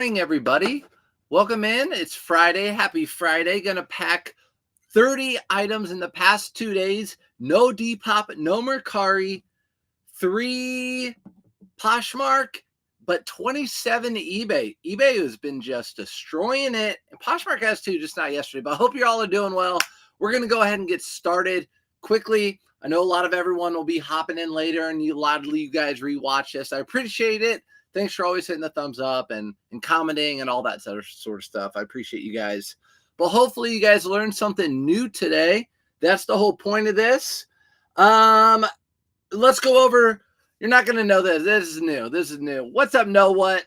Morning, everybody. Welcome in. It's Friday. Happy Friday. Gonna pack 30 items in the past 2 days. No Depop, no Mercari, 3 Poshmark, but 27 eBay. eBay has been just destroying it. And Poshmark has too, just not yesterday. But I hope you all are doing well. We're gonna go ahead and get started quickly. I know a lot of everyone will be hopping in later, and a lot of you guys rewatch this. I appreciate it. Thanks for always hitting the thumbs up and commenting and all that sort of stuff. I appreciate you guys. But hopefully you guys learned something new today. That's the whole point of this. Let's go over. You're not going to know this. This is new. This is new. What's up, Know What?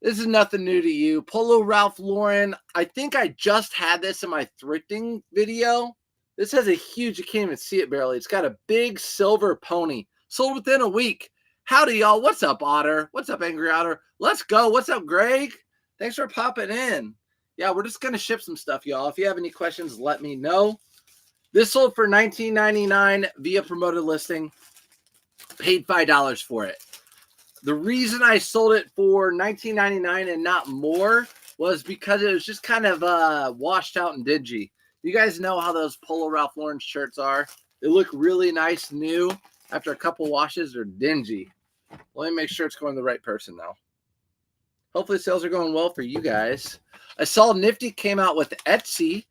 This is nothing new to you. Polo Ralph Lauren. I think I just had this in my thrifting video. This has a huge, you can't even see it barely. It's got a big silver pony. Sold within a week. Howdy, y'all. What's up, Otter? What's up, Angry Otter? Let's go. What's up, Greg? Thanks for popping in. Yeah, we're just going to ship some stuff, y'all. If you have any questions, let me know. This sold for $19.99 via promoted listing. Paid $5 for it. The reason I sold it for $19.99 and not more was because it was just kind of washed out and dingy. You guys know how those Polo Ralph Lauren shirts are. They look really nice, new. After a couple washes, they're dingy. Let me make sure it's going to the right person now. Hopefully sales are going well for you guys. I saw Nifty came out with Etsy,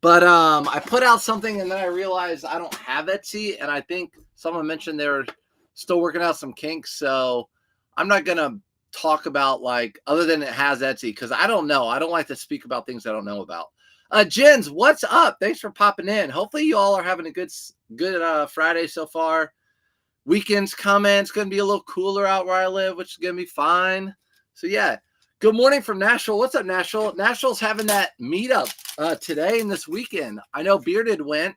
but I put out something and then I realized I don't have Etsy, and I think someone mentioned they were still working out some kinks, so I'm not going to talk about, like, other than it has Etsy, because I don't know. I don't like to speak about things I don't know about. Jens, what's up? Thanks for popping in. Hopefully you all are having a good Friday so far. Weekend's coming. It's going to be a little cooler out where I live, which is going to be fine. So, yeah. Good morning from Nashville. What's up, Nashville? Nashville's having that meetup today and this weekend. I know Bearded went.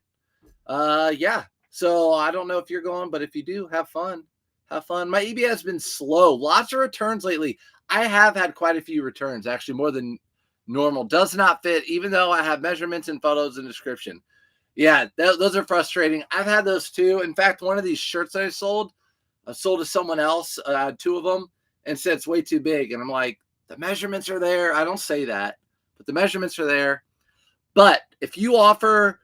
Yeah. So, I don't know if you're going, but if you do, have fun. Have fun. My eBay has been slow. Lots of returns lately. I have had quite a few returns, actually, more than normal. Does not fit, even though I have measurements and photos and description. Yeah, those are frustrating. I've had those too. In fact, one of these shirts that I sold to someone else, 2 of them, and said it's way too big. And I'm like, the measurements are there. I don't say that, but the measurements are there. But if you offer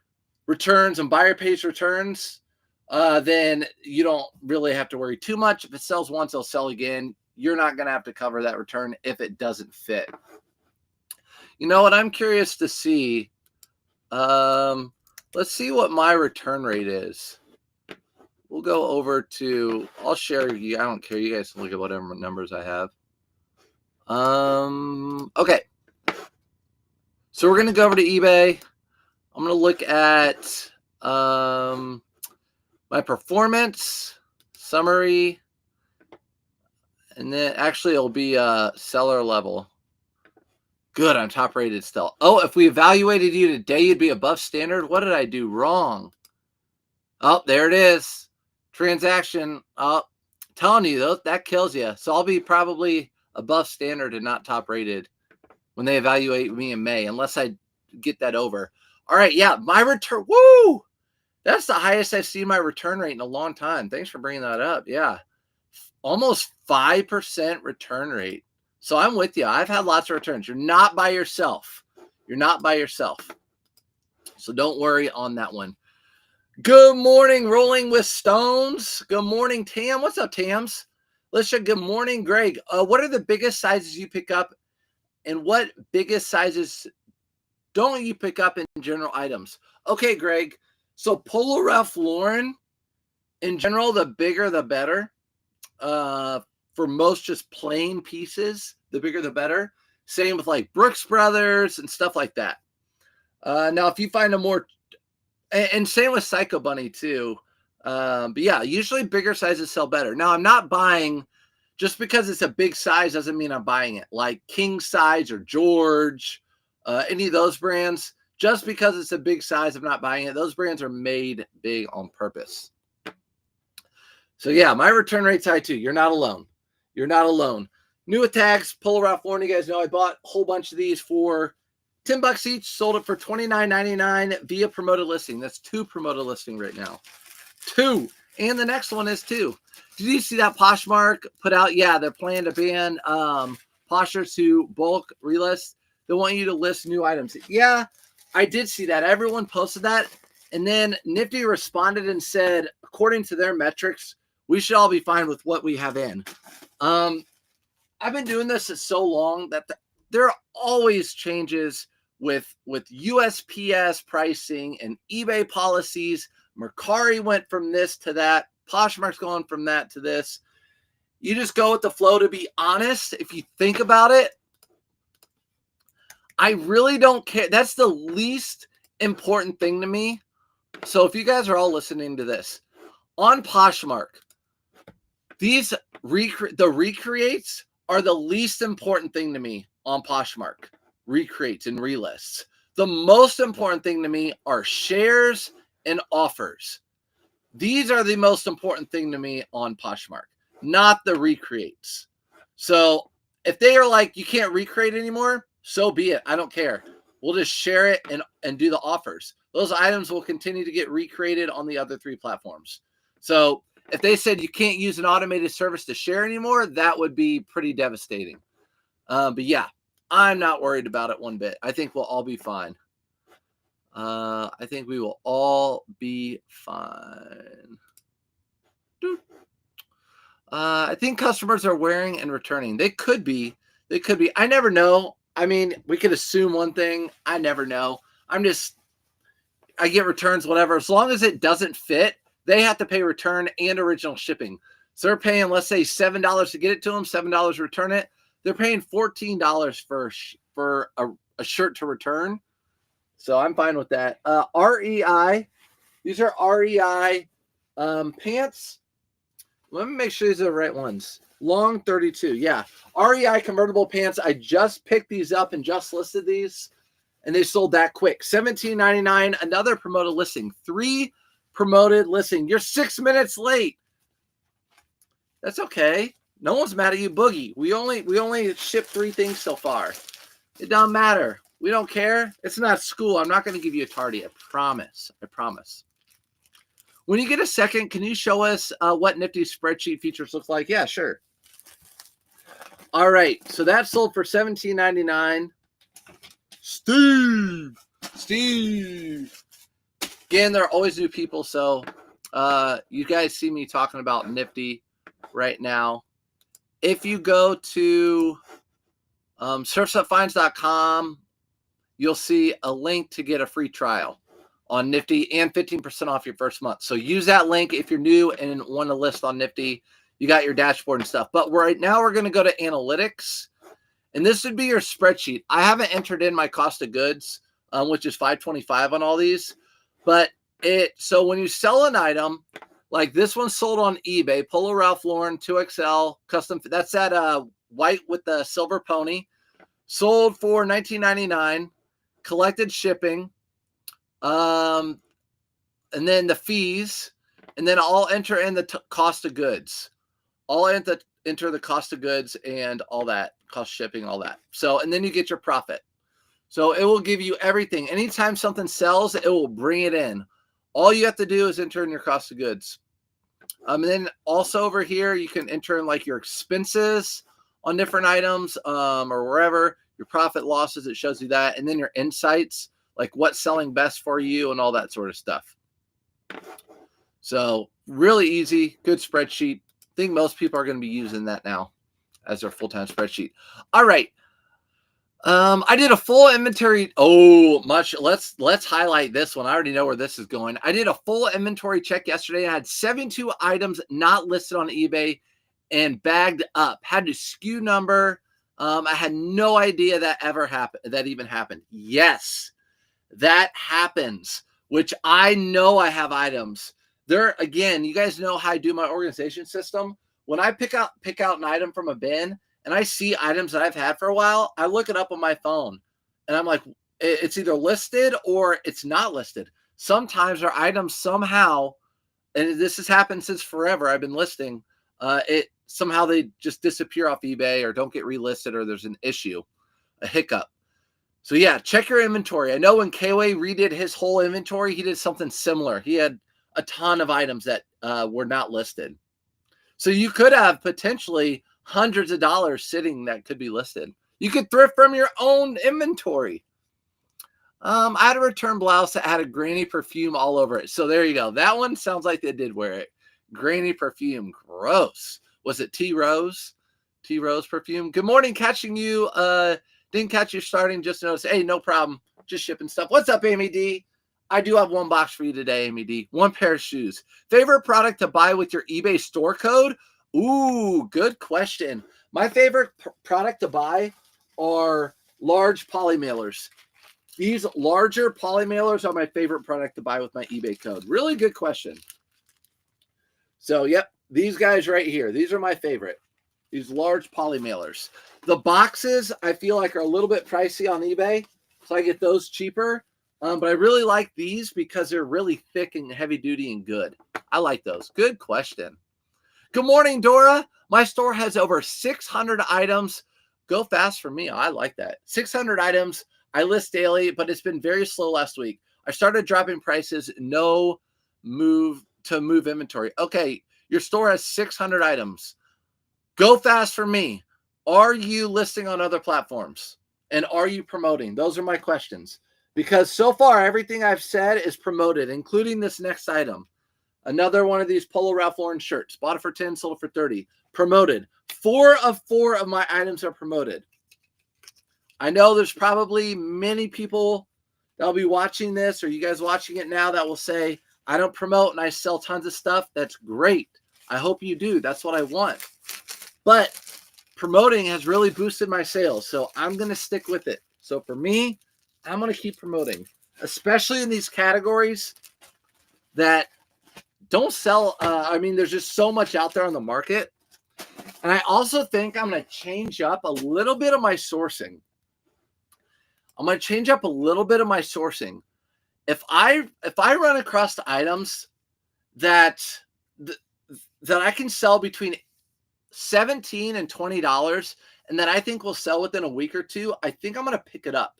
returns and buyer pays returns, then you don't really have to worry too much. If it sells once, it'll sell again. You're not going to have to cover that return if it doesn't fit. You know what? I'm curious to see. Let's see what my return rate is. We'll go over to, I'll share you. I don't care. You guys can look at whatever numbers I have. Okay. So we're going to go over to eBay. I'm going to look at my performance summary. And then actually it'll be seller level. Good, I'm top rated still. Oh, if we evaluated you today, you'd be above standard. What did I do wrong? Oh, there it is. Transaction. Oh, telling you, that kills you. So I'll be probably above standard and not top rated when they evaluate me in May, unless I get that over. All right, yeah, my return. Woo! That's the highest I've seen my return rate in a long time. Thanks for bringing that up. Yeah, almost 5% return rate. So I'm with you. I've had lots of returns. You're not by yourself. You're not by yourself. So don't worry on that one. Good morning, Rolling with Stones. Good morning, Tam. What's up, Tams? Lisha, good morning, Greg. What are the biggest sizes you pick up, and what biggest sizes don't you pick up in general items? Okay, Greg. So Polo Ralph Lauren, in general, the bigger the better. For most just plain pieces, the bigger the better. Same with like Brooks Brothers and stuff like that. Now, if you find a more, and same with Psycho Bunny too. But yeah, usually bigger sizes sell better. Now, I'm not buying, just because it's a big size doesn't mean I'm buying it. Like King Size or George, any of those brands, just because it's a big size, I'm not buying it. Those brands are made big on purpose. So yeah, my return rate's high too. You're not alone. You're not alone. New tags, Polo Ralph Lauren. You guys know I bought a whole bunch of these for $10 each. Sold it for $29.99 via promoted listing. That's 2 promoted listing right now. 2. And the next one is 2. Did you see that Poshmark put out? Yeah, they're planning to ban Poshers who bulk relist, they want you to list new items. Yeah, I did see that. Everyone posted that. And then Nifty responded and said, according to their metrics, we should all be fine with what we have in. I've been doing this for so long that there are always changes with USPS pricing and eBay policies. Mercari went from this to that. Poshmark's going from that to this. You just go with the flow. To be honest, if you think about it, I really don't care. That's the least important thing to me. So if you guys are all listening to this, on Poshmark, the recreates are the least important thing to me on Poshmark. Recreates and relists. The most important thing to me are shares and offers. These are the most important thing to me on Poshmark, not the recreates. So if they are like, you can't recreate anymore, so be it. I don't care. We'll just share it and do the offers. Those items will continue to get recreated on the other 3 platforms. So if they said you can't use an automated service to share anymore, that would be pretty devastating. But yeah, I'm not worried about it one bit. I think we'll all be fine. I think we will all be fine. I think customers are wearing and returning. They could be. They could be. I never know. I mean, we could assume one thing. I never know. I get returns, whatever. As long as it doesn't fit, they have to pay return and original shipping. So they're paying, let's say, $7 to get it to them, $7 to return it. They're paying $14 for a shirt to return. So I'm fine with that. REI. These are REI pants. Let me make sure these are the right ones. Long 32. Yeah. REI convertible pants. I just picked these up and just listed these. And they sold that quick. $17.99. Another promoted listing. 3 promoted listing. You're 6 minutes late. That's okay. No one's mad at you, Boogie. We only shipped 3 things so far. It doesn't matter. We don't care. It's not school. I'm not going to give you a tardy. I promise. I promise. When you get a second, can you show us what Nifty spreadsheet features look like? Yeah, sure. All right. So that sold for $17.99. Steve. Again, there are always new people. So you guys see me talking about Nifty right now. If you go to surfstopfinds.com, you'll see a link to get a free trial on Nifty and 15% off your first month. So use that link if you're new and want to list on Nifty. You got your dashboard and stuff. But right now we're going to go to analytics. And this would be your spreadsheet. I haven't entered in my cost of goods, which is $5.25 on all these. But so when you sell an item, like this one sold on eBay, Polo Ralph Lauren 2XL custom. That's that white with the silver pony. Sold for $19.99. Collected shipping. And then the fees. And then I'll enter in the cost of goods. I'll enter the cost of goods and all that. Cost shipping, all that. So, and then you get your profit. So it will give you everything. Anytime something sells, it will bring it in. All you have to do is enter in your cost of goods. And then also over here, you can enter in like your expenses on different items or wherever, your profit losses, it shows you that. And then your insights, like what's selling best for you and all that sort of stuff. So really easy, good spreadsheet. I think most people are going to be using that now as their full-time spreadsheet. All right. I did a full inventory. Let's highlight this one. I already know where this is going. I did a full inventory check yesterday. I had 72 items not listed on eBay and bagged up. Had to SKU number. I had no idea that ever happened. That even happened. Yes, that happens. Which I know I have items. There again. You guys know how I do my organization system. When I pick out an item from a bin and I see items that I've had for a while, I look it up on my phone and I'm like, it's either listed or it's not listed. Sometimes our items somehow, and this has happened since forever, I've been listing, somehow they just disappear off eBay or don't get relisted or there's an issue, a hiccup. So yeah, check your inventory. I know when Kway redid his whole inventory, he did something similar. He had a ton of items that were not listed. So you could have potentially hundreds of dollars sitting that could be listed. You could thrift from your own inventory. I had a return blouse that had a granny perfume all over it. So there you go. That one sounds like they did wear it. Granny perfume. Gross. Was it T Rose? T Rose perfume. Good morning. Catching you. Didn't catch you starting. Just noticed. Hey, no problem. Just shipping stuff. What's up, Amy D? I do have one box for you today, Amy D. One pair of shoes. Favorite product to buy with your eBay store code? Ooh, good question. My favorite product to buy are large poly mailers. These larger poly mailers are my favorite product to buy with my eBay code. Really good question. So, yep, these guys right here. These are my favorite. These large poly mailers. The boxes, I feel like, are a little bit pricey on eBay, so I get those cheaper. But I really like these because they're really thick and heavy duty and good. I like those. Good question. Good morning, Dora. My store has over 600 items. Go fast for me. I like that. 600 items. I list daily, but it's been very slow last week. I started dropping prices. No move to move inventory. Okay, your store has 600 items. Go fast for me. Are you listing on other platforms? And are you promoting? Those are my questions. Because so far, everything I've said is promoted, including this next item. Another one of these Polo Ralph Lauren shirts. Bought it for 10, sold it for 30. Promoted. 4 of my items are promoted. I know there's probably many people that'll be watching this, or you guys watching it now, that will say, I don't promote and I sell tons of stuff. That's great. I hope you do. That's what I want. But promoting has really boosted my sales, so I'm going to stick with it. So for me, I'm going to keep promoting, especially in these categories that don't sell. I mean, there's just so much out there on the market. And I also think I'm going to change up a little bit of my sourcing. I'm going to change up a little bit of my sourcing. If I run across the items that I can sell between $17 and $20 and that I think will sell within a week or two, I think I'm going to pick it up.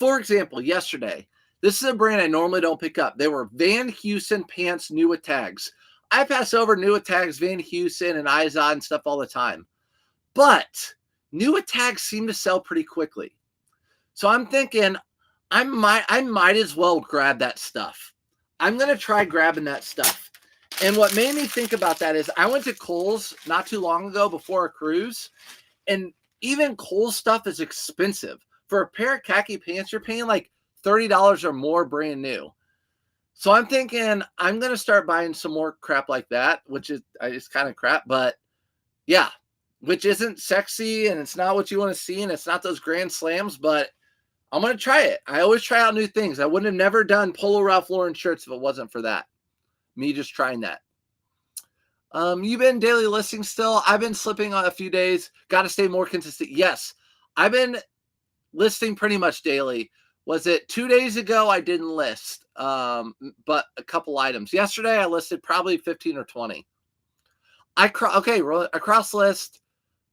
For example, yesterday, this is a brand I normally don't pick up. They were Van Heusen pants new with tags. I pass over new with tags, Van Heusen and Izod and stuff all the time. But new with tags seem to sell pretty quickly. So I'm thinking I might as well grab that stuff. I'm going to try grabbing that stuff. And what made me think about that is I went to Kohl's not too long ago before a cruise, and even Kohl's stuff is expensive. For a pair of khaki pants, you're paying like $30 or more brand new. So I'm thinking I'm going to start buying some more crap like that, which is kind of crap, but yeah, which isn't sexy and it's not what you want to see and it's not those grand slams, but I'm going to try it. I always try out new things. I wouldn't have never done Polo Ralph Lauren shirts if it wasn't for that. Me just trying that. You've been daily listing still? I've been slipping on a few days. Got to stay more consistent. Yes, I've been listing pretty much daily. Was it 2 days ago? I didn't list, but a couple items. Yesterday, I listed probably 15 or 20. I cross list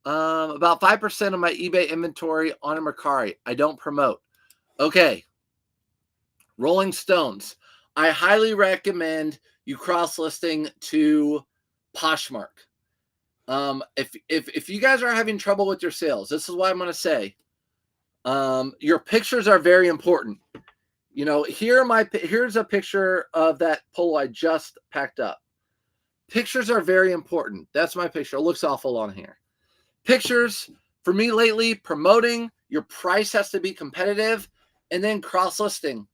about 5% of my eBay inventory on a Mercari. I don't promote. Okay. Rolling Stones. I highly recommend you cross listing to Poshmark. If you guys are having trouble with your sales, this is what I'm going to say. Your pictures are very important. You know, here's a picture of that polo I just packed up. Pictures are very important. That's my picture. It looks awful on here. Pictures for me lately, promoting, your price has to be competitive, and then cross-listing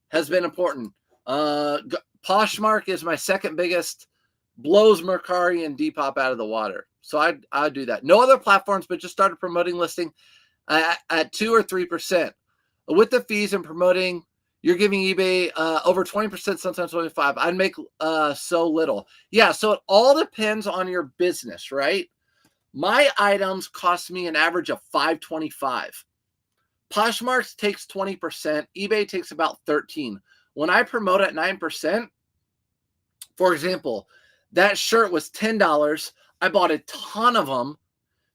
has been important. Poshmark is my second biggest, blows Mercari and Depop out of the water. So I'd do that. No other platforms, but just started promoting listing at 2 or 3%. With the fees and promoting, you're giving eBay over 20%, sometimes 25%. I'd make so little. Yeah, so it all depends on your business, right? My items cost me an average of $5.25. Poshmark takes 20%. eBay takes about 13%. When I promote at 9%, for example, that shirt was $10. I bought a ton of them.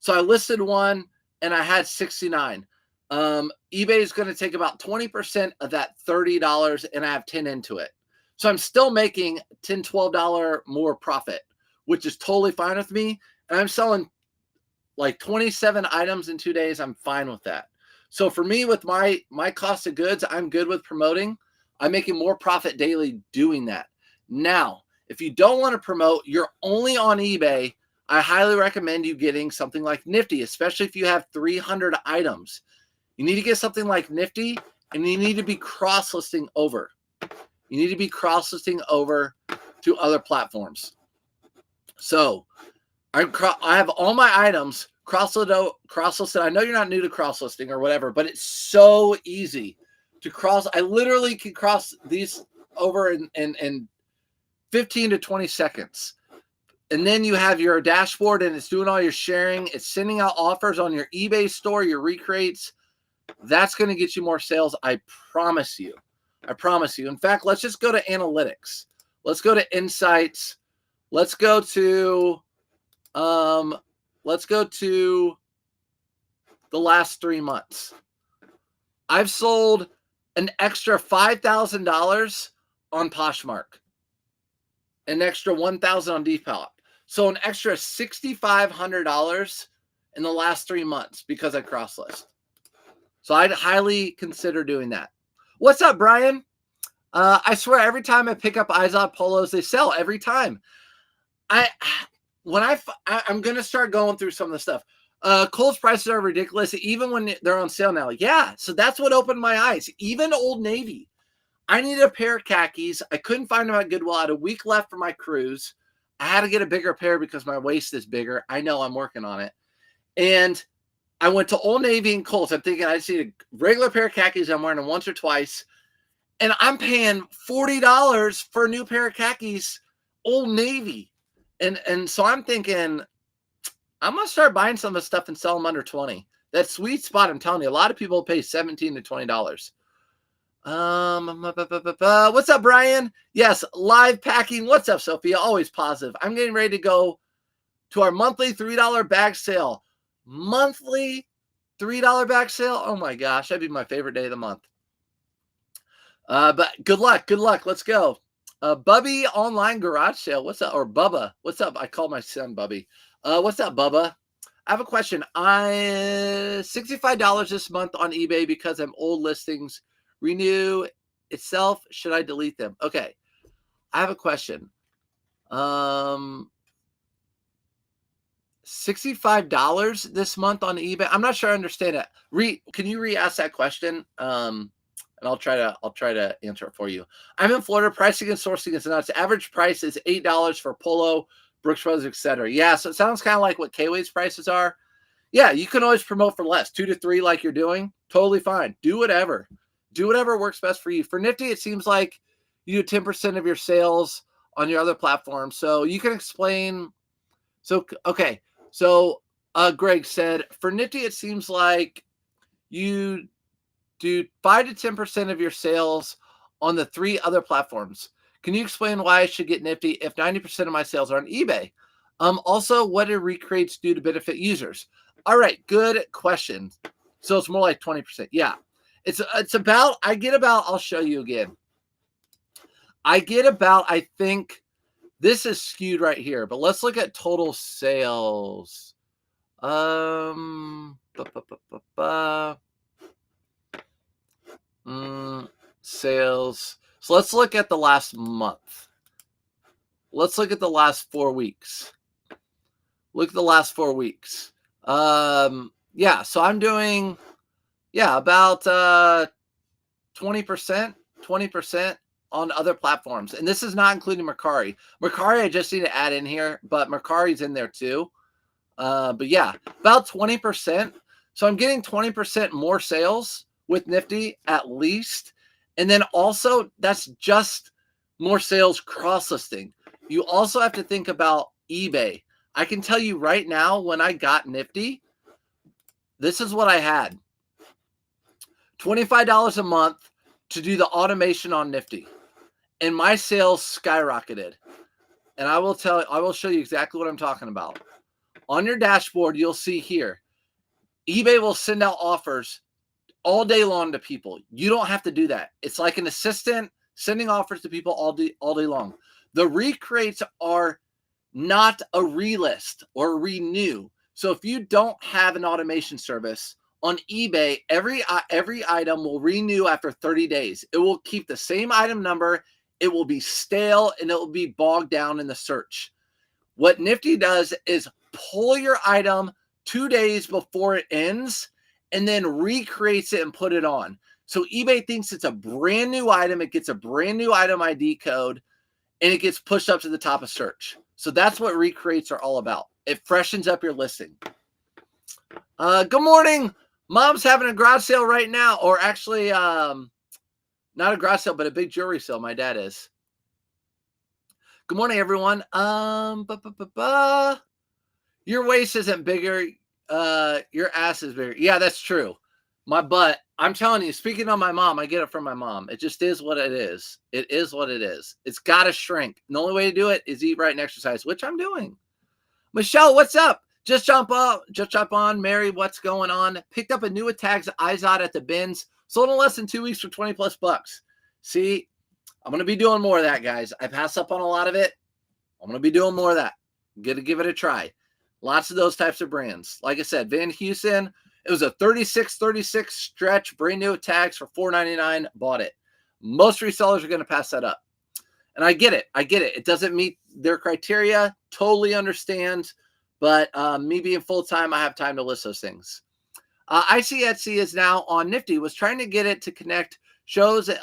So I listed one and I had 69. eBay is going to take about 20% of that $30 and I have 10 into it. So I'm still making $10, $12 more profit, which is totally fine with me. And I'm selling like 27 items in 2 days, I'm fine with that. So for me, with my cost of goods, I'm good with promoting. I'm making more profit daily doing that. Now, if you don't want to promote, you're only on eBay, I highly recommend you getting something like Nifty, especially if you have 300 items. You need to get something like Nifty, and you need to be cross-listing over. You need to be cross-listing over to other platforms. So I have all my items cross-listed. I know you're not new to cross-listing or whatever, but it's so easy to cross. I literally can cross these over in 15 to 20 seconds. And then you have your dashboard, and it's doing all your sharing. It's sending out offers on your eBay store, your recreates. That's going to get you more sales. I promise you. I promise you. In fact, let's just go to analytics. Let's go to insights. Let's go to the last 3 months. I've sold an extra $5,000 on Poshmark, an extra $1,000 on Depop. So an extra $6,500 in the last 3 months because I cross-list. So I'd highly consider doing that. What's up, Brian? I swear every time I pick up Izod polos, they sell every time. I'm going to start going through some of the stuff. Kohl's prices are ridiculous, even when they're on sale now. Yeah, so that's what opened my eyes. Even Old Navy. I needed a pair of khakis. I couldn't find them at Goodwill. I had a week left for my cruise. I had to get a bigger pair because my waist is bigger. I know, I'm working on it. And I went to Old Navy and Kohl's. I'm thinking I just need a regular pair of khakis. I'm wearing them once or twice. And I'm paying $40 for a new pair of khakis, Old Navy. And so I'm thinking, I'm going to start buying some of the stuff and sell them under 20. That sweet spot, I'm telling you, a lot of people pay $17 to $20. What's up, Brian? Yes, live packing. What's up, Sophia? Always positive. I'm getting ready to go to our monthly $3 bag sale. Monthly $3 bag sale. Oh my gosh, that'd be my favorite day of the month. But good luck. Good luck. Let's go. Bubby online garage sale. What's up? Or Bubba. What's up? I call my son Bubby. What's up, Bubba? I have a question. I $65 this month on eBay because I'm old listings. Renew itself. Should I delete them? Okay. I have a question. $65 this month on eBay. I'm not sure I understand it. Can you re-ask that question? And I'll try to answer it for you. I'm in Florida. Pricing and sourcing is nuts. Average price is $8 for polo, Brooks Brothers, etc. Yeah, so it sounds kind of like what K-Wade's prices are. Yeah, you can always promote for less, 2 to 3 like you're doing. Totally fine. Do whatever. Do whatever works best for you. For Nifty, it seems like you do 10% of your sales on your other platforms. So you can explain. So, okay. So Greg said, for Nifty, it seems like you do 5 to 10% of your sales on the 3 other platforms. Can you explain why I should get Nifty if 90% of my sales are on eBay? Also, what do recreates do to benefit users? All right, good question. So it's more like 20%. Yeah. It's about, I'll show you again. I think this is skewed right here, but let's look at total sales. Sales. So let's look at the last month. Let's look at the last 4 weeks. Look at the last 4 weeks. Yeah, so I'm doing, about 20% on other platforms. And this is not including Mercari. Mercari, I just need to add in here, but Mercari's in there too. But yeah, about 20%. So I'm getting 20% more sales with Nifty at least. And then also, that's just more sales cross-listing. You also have to think about eBay. I can tell you right now, when I got Nifty, this is what I had. $25 a month to do the automation on Nifty. And my sales skyrocketed. And I will show you exactly what I'm talking about. On your dashboard, you'll see here, eBay will send out offers all day long to people. You don't have to do that. It's like an assistant sending offers to people all day long. The recreates are not a relist or a renew. So if you don't have an automation service on eBay, every item will renew after 30 days. It will keep the same item number. It will be stale and it will be bogged down in the search. What Nifty does is pull your item 2 days before it ends and then recreates it and put it on. So eBay thinks it's a brand new item. It gets a brand new item ID code and it gets pushed up to the top of search. So that's what recreates are all about. It freshens up your listing. Good morning. Mom's having a garage sale right now, or actually not a garage sale, but a big jewelry sale. My dad is. Good morning, everyone. Your waist isn't bigger. Your ass is bigger. Yeah, that's true. My butt, I'm telling you, speaking on my mom, I get it from my mom. It just is what it is. It is what it is. It's got to shrink. And the only way to do it is eat right and exercise, which I'm doing. Michelle, what's up? Just jump on. Mary, what's going on? Picked up a new tags Izod at the bins. Sold in less than 2 weeks for 20 plus bucks. See, I'm going to be doing more of that, guys. I pass up on a lot of it. I'm going to be doing more of that. I'm going to give it a try. Lots of those types of brands. Like I said, Van Heusen, it was a 36 stretch, brand new tags for $4.99. Bought it. Most resellers are going to pass that up. And I get it. It doesn't meet their criteria. Totally understand. But me being full-time, I have time to list those things. I see Etsy is now on Nifty. Was trying to get it to connect. Shows that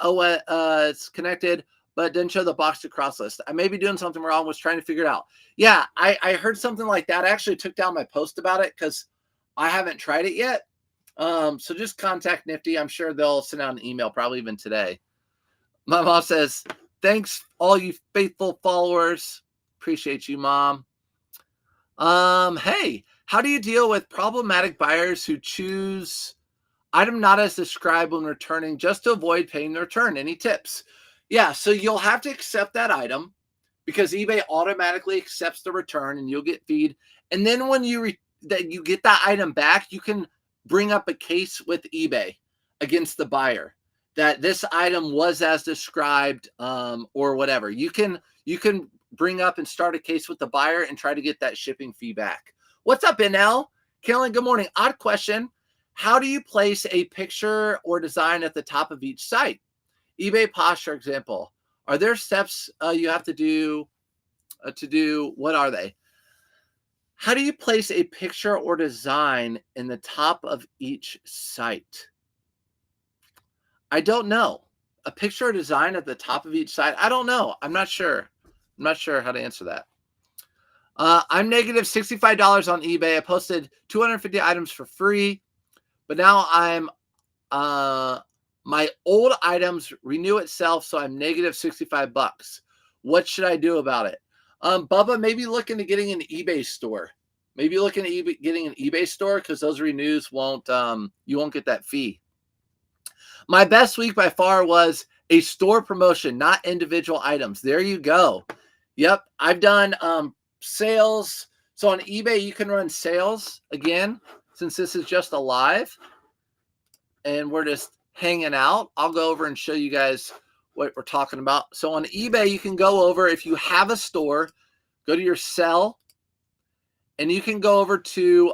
it's connected, but didn't show the box to cross list. I may be doing something wrong. Was trying to figure it out. Yeah, I heard something like that. I actually took down my post about it because I haven't tried it yet. So just contact Nifty. I'm sure they'll send out an email, probably even today. My mom says, thanks, all you faithful followers. Appreciate you, Mom. Hey, how do you deal with problematic buyers who choose item not as described when returning just to avoid paying the return? Any tips? Yeah, so you'll have to accept that item because eBay automatically accepts the return and you'll get feed. And then when you get that item back, you can bring up a case with eBay against the buyer that this item was as described, or whatever. You can bring up and start a case with the buyer and try to get that shipping fee back. What's up, NL? Carolyn, good morning. Odd question. How do you place a picture or design at the top of each site? eBay Posh, for example. Are there steps you have to do what are they? How do you place a picture or design in the top of each site? I don't know. A picture or design at the top of each site? I don't know. I'm not sure. I'm not sure how to answer that. I'm negative $65 on eBay. I posted 250 items for free, but now I'm my old items renew itself, so I'm negative 65 bucks. What should I do about it? Bubba, maybe look into getting an eBay store. Maybe look into getting an eBay store because those renews won't, you won't get that fee. My best week by far was a store promotion, not individual items. There you go. Yep, I've done sales. So on eBay, you can run sales again, since this is just a live and we're just hanging out. I'll go over and show you guys what we're talking about. So on eBay, you can go over, if you have a store, go to your sell, and you can go over to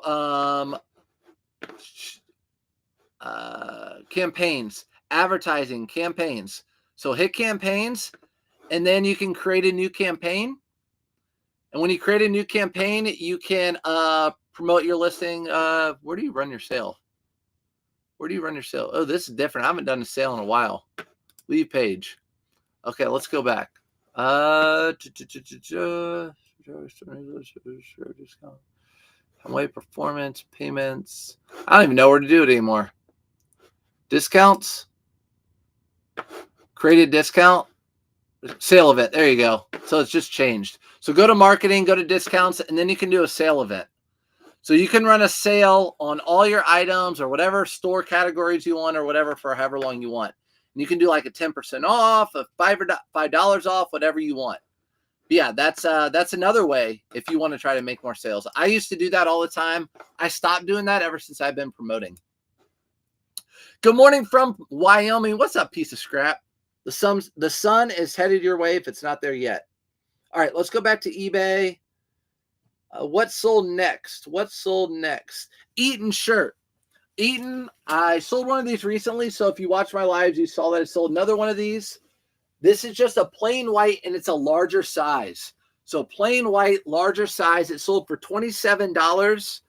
campaigns, advertising campaigns. So hit campaigns, and then you can create a new campaign. And when you create a new campaign, you can promote your listing. Where do you run your sale? Where do you run your sale? Oh, this is different. I haven't done a sale in a while. Leave page. Okay, let's go back. Away performance, payments. I don't even know where to do it anymore. Discounts. Create a discount. Sale event. There you go. So it's just changed. So go to marketing, go to discounts, and then you can do a sale event. So you can run a sale on all your items or whatever store categories you want or whatever for however long you want. And you can do like a 10% off, a $5 off, whatever you want. But yeah, that's another way if you want to try to make more sales. I used to do that all the time. I stopped doing that ever since I've been promoting. Good morning from Wyoming. What's up, piece of scrap? The sun is headed your way if it's not there yet. All right, let's go back to eBay. What sold next? What sold next? Eaton shirt. Eaton, I sold one of these recently. So if you watch my lives, you saw that I sold another one of these. This is just a plain white and it's a larger size. So plain white, larger size. It sold for $27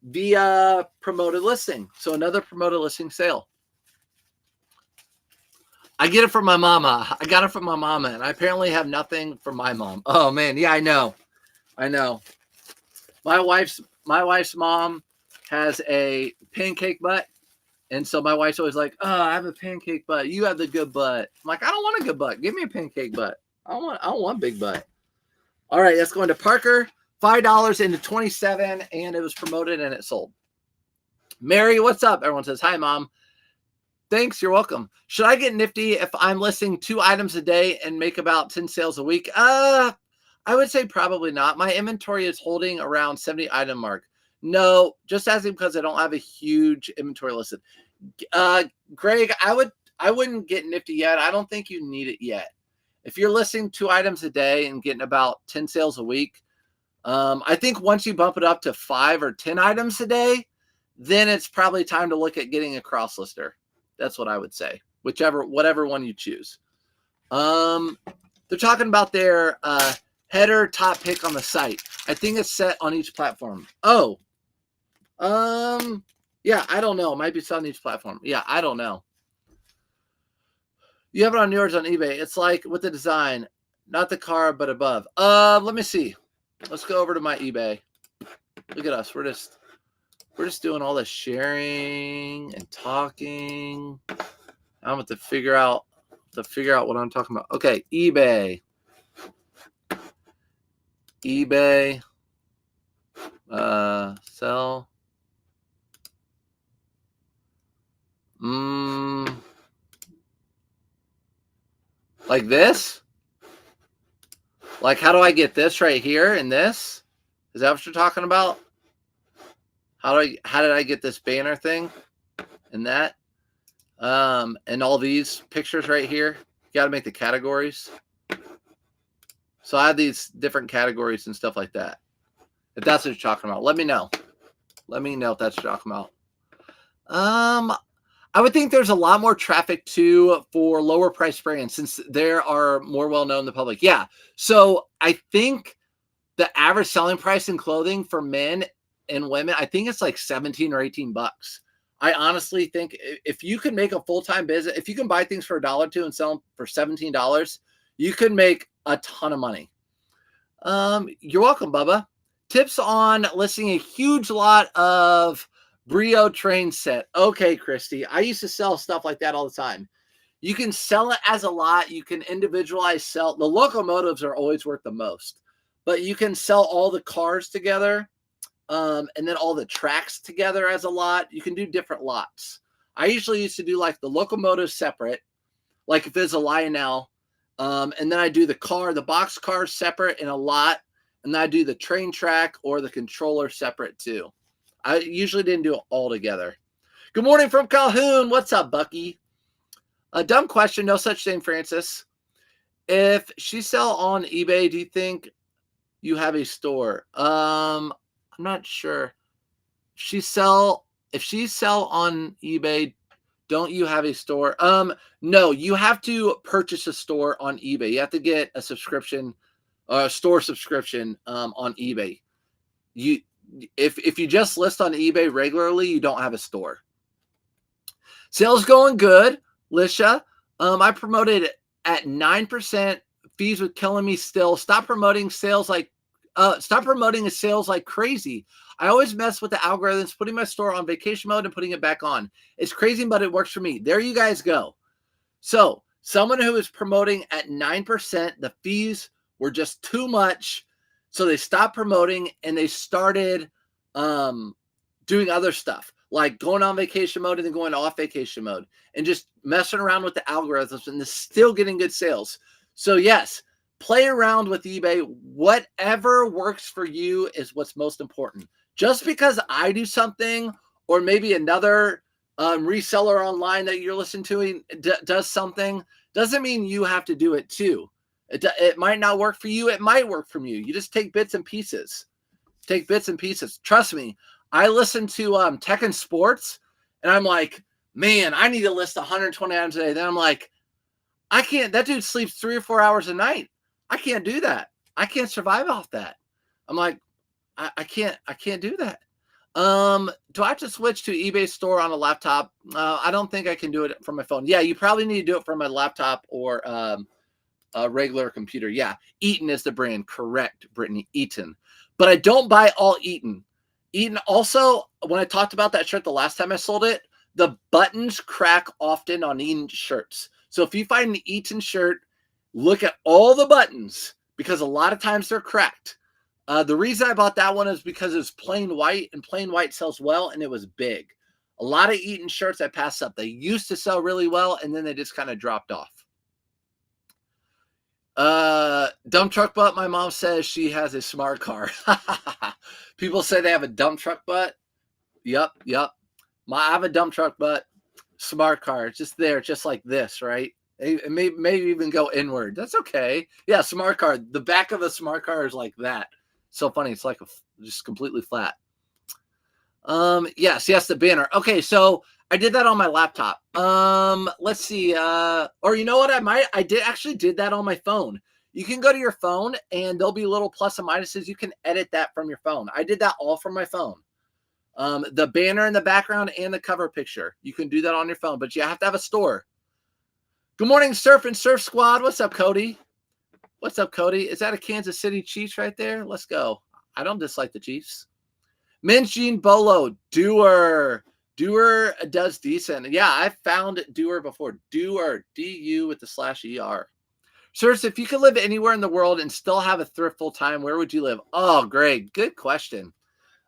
via promoted listing. So another promoted listing sale. I get it from my mama. I got it from my mama, and I apparently have nothing from my mom. Oh man, yeah, I know. My wife's mom has a pancake butt, and so my wife's always like, "Oh, I have a pancake butt. You have the good butt." I'm like, "I don't want a good butt. Give me a pancake butt. I don't want big butt." All right, that's going to Parker. $5 into 27, and it was promoted and it sold. Mary, what's up? Everyone says, "Hi, Mom." Thanks, you're welcome. Should I get Nifty if I'm listing 2 items a day and make about 10 sales a week? I would say probably not. My inventory is holding around 70 item mark. No, just asking because I don't have a huge inventory listed. Greg, I wouldn't get Nifty yet. I don't think you need it yet. If you're listing 2 items a day and getting about 10 sales a week, I think once you bump it up to 5 or 10 items a day, then it's probably time to look at getting a cross lister. That's what I would say. Whatever one you choose. They're talking about their header top pick on the site. I think it's set on each platform. Oh, yeah, I don't know. It might be set on each platform. Yeah, I don't know. You have it on yours on eBay. It's like with the design, not the car, but above. Let me see. Let's go over to my eBay. Look at us. We're just doing all this sharing and talking. I'm going to figure out what I'm talking about. Okay, eBay. Sell. Like this? Like, how do I get this right here in this? Is that what you're talking about? How did I get this banner thing and that? And all these pictures right here. You got to make the categories. So I have these different categories and stuff like that. If that's what you're talking about, let me know. Let me know if that's what you're talking about. I would think there's a lot more traffic too for lower price brands since there are more well known in the public. Yeah. So I think the average selling price in clothing for men and women, I think it's like 17 or 18 bucks. I honestly think if you can make a full-time business, if you can buy things for $1 or $2 and sell them for $17, you could make a ton of money. You're welcome, Bubba. Tips on listing a huge lot of Brio train set. Okay, Christy. I used to sell stuff like that all the time. You can sell it as a lot. You can individualize sell. The locomotives are always worth the most, but you can sell all the cars together. And then all the tracks together as a lot. You can do different lots. I usually used to do like the locomotive separate, like if it's a Lionel, and then I do the box car separate in a lot, and then I do the train track or the controller separate too. I usually didn't do it all together. Good morning from Calhoun. What's up, Bucky? A dumb question. No such thing, Francis. If she sell on eBay, do you think you have a store? I'm not sure. If she sell on eBay, don't you have a store? No, you have to purchase a store on eBay. You have to get a subscription, a store subscription on eBay. If you just list on eBay regularly, you don't have a store. Sales going good, Lisha. I promoted at 9%. Fees were killing me still. Stop promoting sales like crazy. I always mess with the algorithms, putting my store on vacation mode and putting it back on. It's crazy, but it works for me. There you guys go. So someone who is promoting at 9%, the fees were just too much. So they stopped promoting and they started doing other stuff, like going on vacation mode and then going off vacation mode and just messing around with the algorithms, and they're still getting good sales. So yes, play around with eBay. Whatever works for you is what's most important. Just because I do something, or maybe another reseller online that you're listening to does something, doesn't mean you have to do it too. It might not work for you. It might work for you. You just take bits and pieces. Take bits and pieces. Trust me. I listen to Tech and Sports, and I'm like, man, I need to list 120 items a day. Then I'm like, I can't. That dude sleeps 3 or 4 hours a night. I can't do that. I can't survive off that. I'm like, I can't do that. Do I have to switch to eBay store on a laptop? I don't think I can do it from my phone. Yeah, you probably need to do it from my laptop or a regular computer. Yeah, Eaton is the brand. Correct, Brittany. Eaton. But I don't buy all Eaton. Eaton also, when I talked about that shirt the last time I sold it, the buttons crack often on Eaton shirts. So if you find an Eaton shirt, look at all the buttons because a lot of times they're cracked. The reason I bought that one is because it's plain white, and plain white sells well, and it was big. A lot of Eaton shirts I passed up. They used to sell really well, and then they just kind of dropped off. Dump truck butt. My mom says she has a smart car. People say they have a dump truck butt. Yep. I have a dump truck butt. Smart car. It's just there, just like this, right? It may even go inward. That's okay. Yeah, smart car. The back of a smart car is like that. So funny. It's like just completely flat. Yes, the banner. Okay, so I did that on my laptop. Let's see. Or you know what? I did that on my phone. You can go to your phone and there'll be little plus and minuses. You can edit that from your phone. I did that all from my phone. The banner in the background and the cover picture. You can do that on your phone, but you have to have a store. Good morning, Surf and Surf Squad. What's up, Cody? What's up, Cody? Is that a Kansas City Chiefs right there? Let's go. I don't dislike the Chiefs. Men's Jean Bolo. Doer does decent. Yeah, I've found Doer before. Doer. D-U with the /ER. Sirs, if you could live anywhere in the world and still have a thrift full time, where would you live? Oh, Greg. Good question.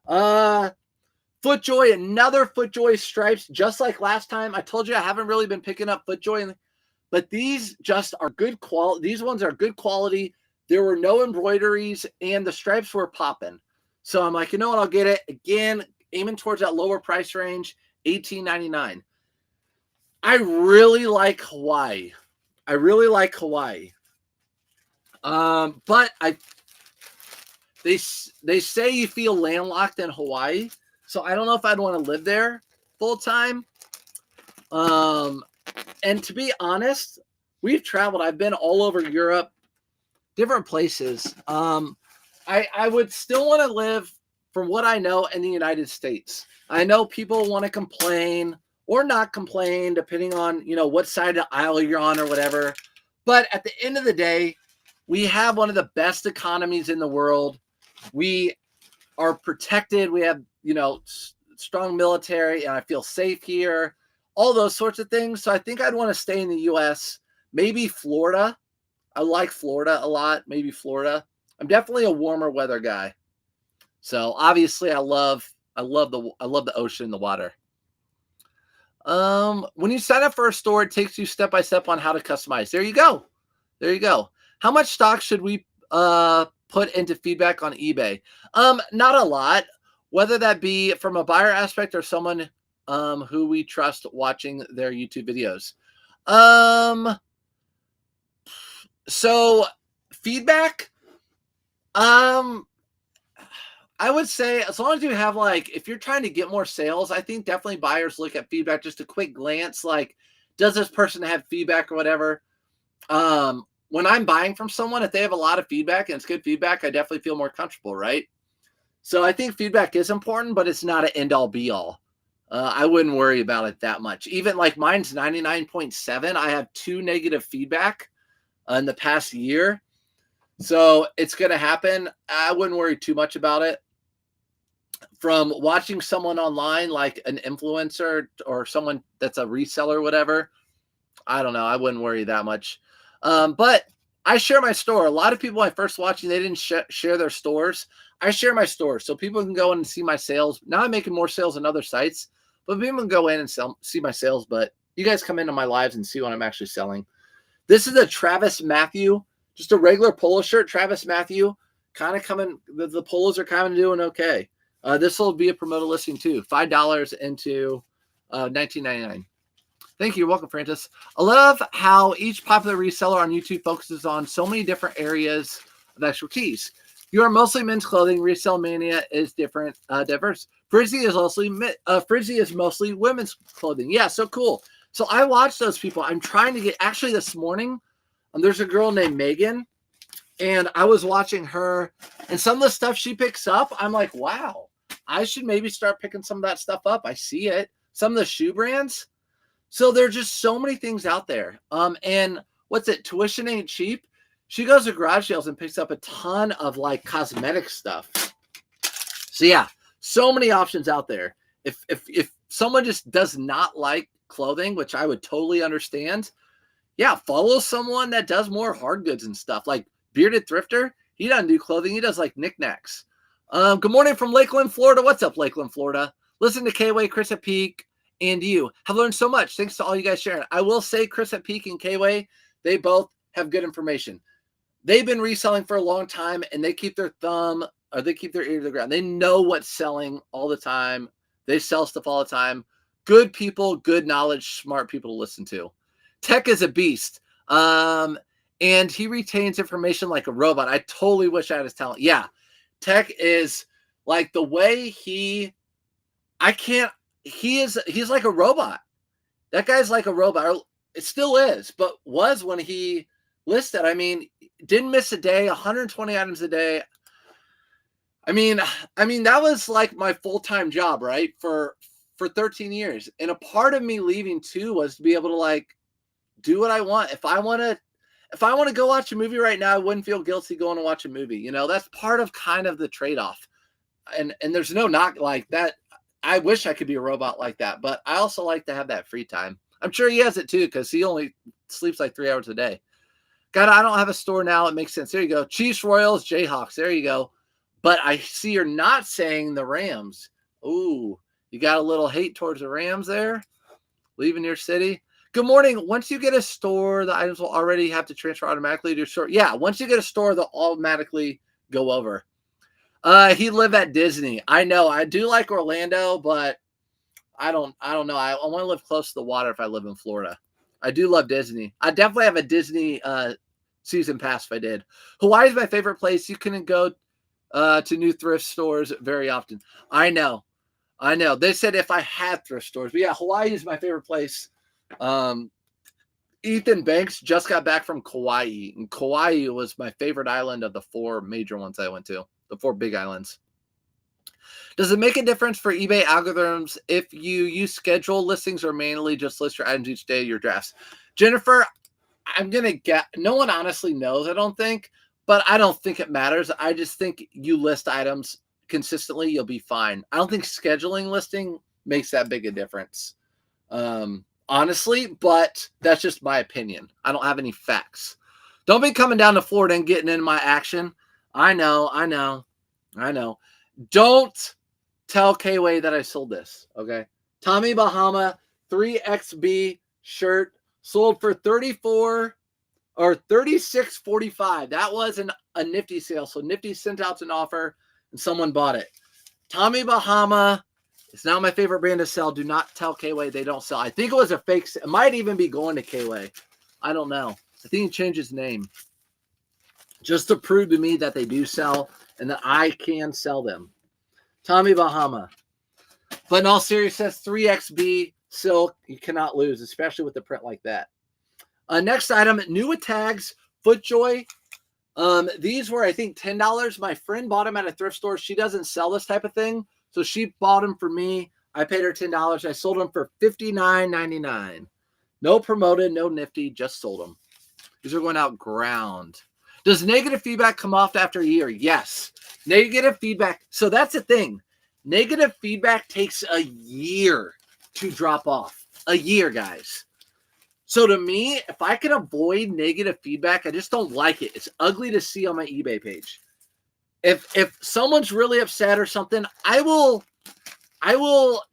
FootJoy, another FootJoy stripes, just like last time. I told you I haven't really been picking up FootJoy, but these just are good quality. These ones are good quality. There were no embroideries, and the stripes were popping. So I'm like, you know what? I'll get it. Again, aiming towards that lower price range, $18.99. I really like Hawaii. But they say you feel landlocked in Hawaii. So I don't know if I'd want to live there full time. And to be honest, we've traveled. I've been all over Europe, different places. I would still want to live, from what I know, in the United States. I know people want to complain or not complain, depending on, what side of the aisle you're on or whatever. But at the end of the day, we have one of the best economies in the world. We are protected. We have, strong military, and I feel safe here. All those sorts of things. So I think I'd want to stay in the U.S. Maybe Florida. I like Florida a lot. Maybe Florida. I'm definitely a warmer weather guy. So obviously I love the ocean, the water. When you sign up for a store, it takes you step by step on how to customize. There you go. How much stock should we put into feedback on eBay? Not a lot, whether that be from a buyer aspect or someone who we trust watching their YouTube videos. So feedback, I would say as long as you have, if you're trying to get more sales, I think definitely buyers look at feedback, just a quick glance, does this person have feedback or whatever? When I'm buying from someone, if they have a lot of feedback and it's good feedback, I definitely feel more comfortable, right? So I think feedback is important, but it's not an end-all be-all. I wouldn't worry about it that much. Even mine's 99.7. I have 2 negative feedback in the past year. So it's going to happen. I wouldn't worry too much about it. From watching someone online, like an influencer or someone that's a reseller or whatever, I don't know. I wouldn't worry that much. But I share my store. A lot of people I first watching, they didn't share their stores. I share my store so people can go in and see my sales. Now I'm making more sales on other sites, but people can go in and see my sales. But you guys come into my lives and see what I'm actually selling. This is a Travis Matthew, just a regular polo shirt. Travis Matthew, kind of coming. The polos are kind of doing okay. This will be a promoted listing too. $5 into $19.99. Thank you. You're welcome, Francis. I love how each popular reseller on YouTube focuses on so many different areas of expertise. You are mostly men's clothing. Resell Mania is diverse. Frizzy is mostly women's clothing. Yeah, so cool. So I watch those people. I'm trying to get, actually this morning, there's a girl named Megan, and I was watching her, and some of the stuff she picks up, I'm like, wow, I should maybe start picking some of that stuff up. I see it. Some of the shoe brands. So there's just so many things out there. And what's it? Tuition Ain't Cheap. She goes to garage sales and picks up a ton of like cosmetic stuff. So yeah, so many options out there. If someone just does not like clothing, which I would totally understand, yeah, follow someone that does more hard goods and stuff. Like Bearded Thrifter, he doesn't do clothing. He does like knickknacks. Good morning from Lakeland, Florida. What's up, Lakeland, Florida? Listen to K-Way, Chris at Peak, and you have learned so much. Thanks to all you guys sharing. I will say Chris at Peak and K-Way, they both have good information. They've been reselling for a long time, and they keep their ear to the ground. They know what's selling all the time. They sell stuff all the time. Good people, good knowledge, smart people to listen to. Tech is a beast. And he retains information like a robot. I totally wish I had his talent. Yeah. Tech is like the way he's like a robot. That guy's like a robot. It still is, but was when he listed. I mean, didn't miss a day, 120 items a day. I mean, that was like my full-time job, right? For 13 years. And a part of me leaving too was to be able to like do what I want. If I want to go watch a movie right now, I wouldn't feel guilty going to watch a movie. You know, that's part of kind of the trade-off. And there's no knock like that. I wish I could be a robot like that, but I also like to have that free time. I'm sure he has it too, because he only sleeps like 3 hours a day. God, I don't have a store now. It makes sense. There you go. Chiefs, Royals, Jayhawks. There you go. But I see you're not saying the Rams. Ooh, you got a little hate towards the Rams there, leaving your city. Good morning. Once you get a store, the items will already have to transfer automatically to your store. Yeah, once you get a store, they'll automatically go over. He lived at Disney. I know. I do like Orlando, but I don't know. I want to live close to the water if I live in Florida. I do love Disney. I definitely have a Disney season pass if I did. Hawaii is my favorite place. You couldn't go to new thrift stores very often. I know. They said if I had thrift stores. But yeah, Hawaii is my favorite place. Ethan Banks just got back from Kauai. And Kauai was my favorite island of the 4 major ones I went to. The 4 big islands. Does it make a difference for eBay algorithms if you use scheduled listings or manually just list your items each day, your drafts? Jennifer, I'm going to get, no one honestly knows, I don't think, but I don't think it matters. I just think you list items consistently, you'll be fine. I don't think scheduling listing makes that big a difference, honestly, but that's just my opinion. I don't have any facts. Don't be coming down to Florida and getting in my action. I know. Don't tell K-Way that I sold this, okay? Tommy Bahama 3XB shirt sold for $36.45. That was a Nifty sale. So Nifty sent out an offer and someone bought it. Tommy Bahama is now my favorite brand to sell. Do not tell K-Way they don't sell. I think it was a fake. It might even be going to K-Way. I don't know. I think he changed his name just to prove to me that they do sell and that I can sell them. Tommy Bahama. But in all seriousness, 3XB silk, you cannot lose, especially with the print like that. Next item, new with tags, FootJoy. These were, I think, $10. My friend bought them at a thrift store. She doesn't sell this type of thing, so she bought them for me. I paid her $10. I sold them for $59.99. No promoted, no Nifty, just sold them. These are going out ground. Does negative feedback come off after a year? Yes. Negative feedback. So that's the thing. Negative feedback takes a year to drop off. A year, guys. So to me, if I can avoid negative feedback, I just don't like it. It's ugly to see on my eBay page. If someone's really upset or something, I will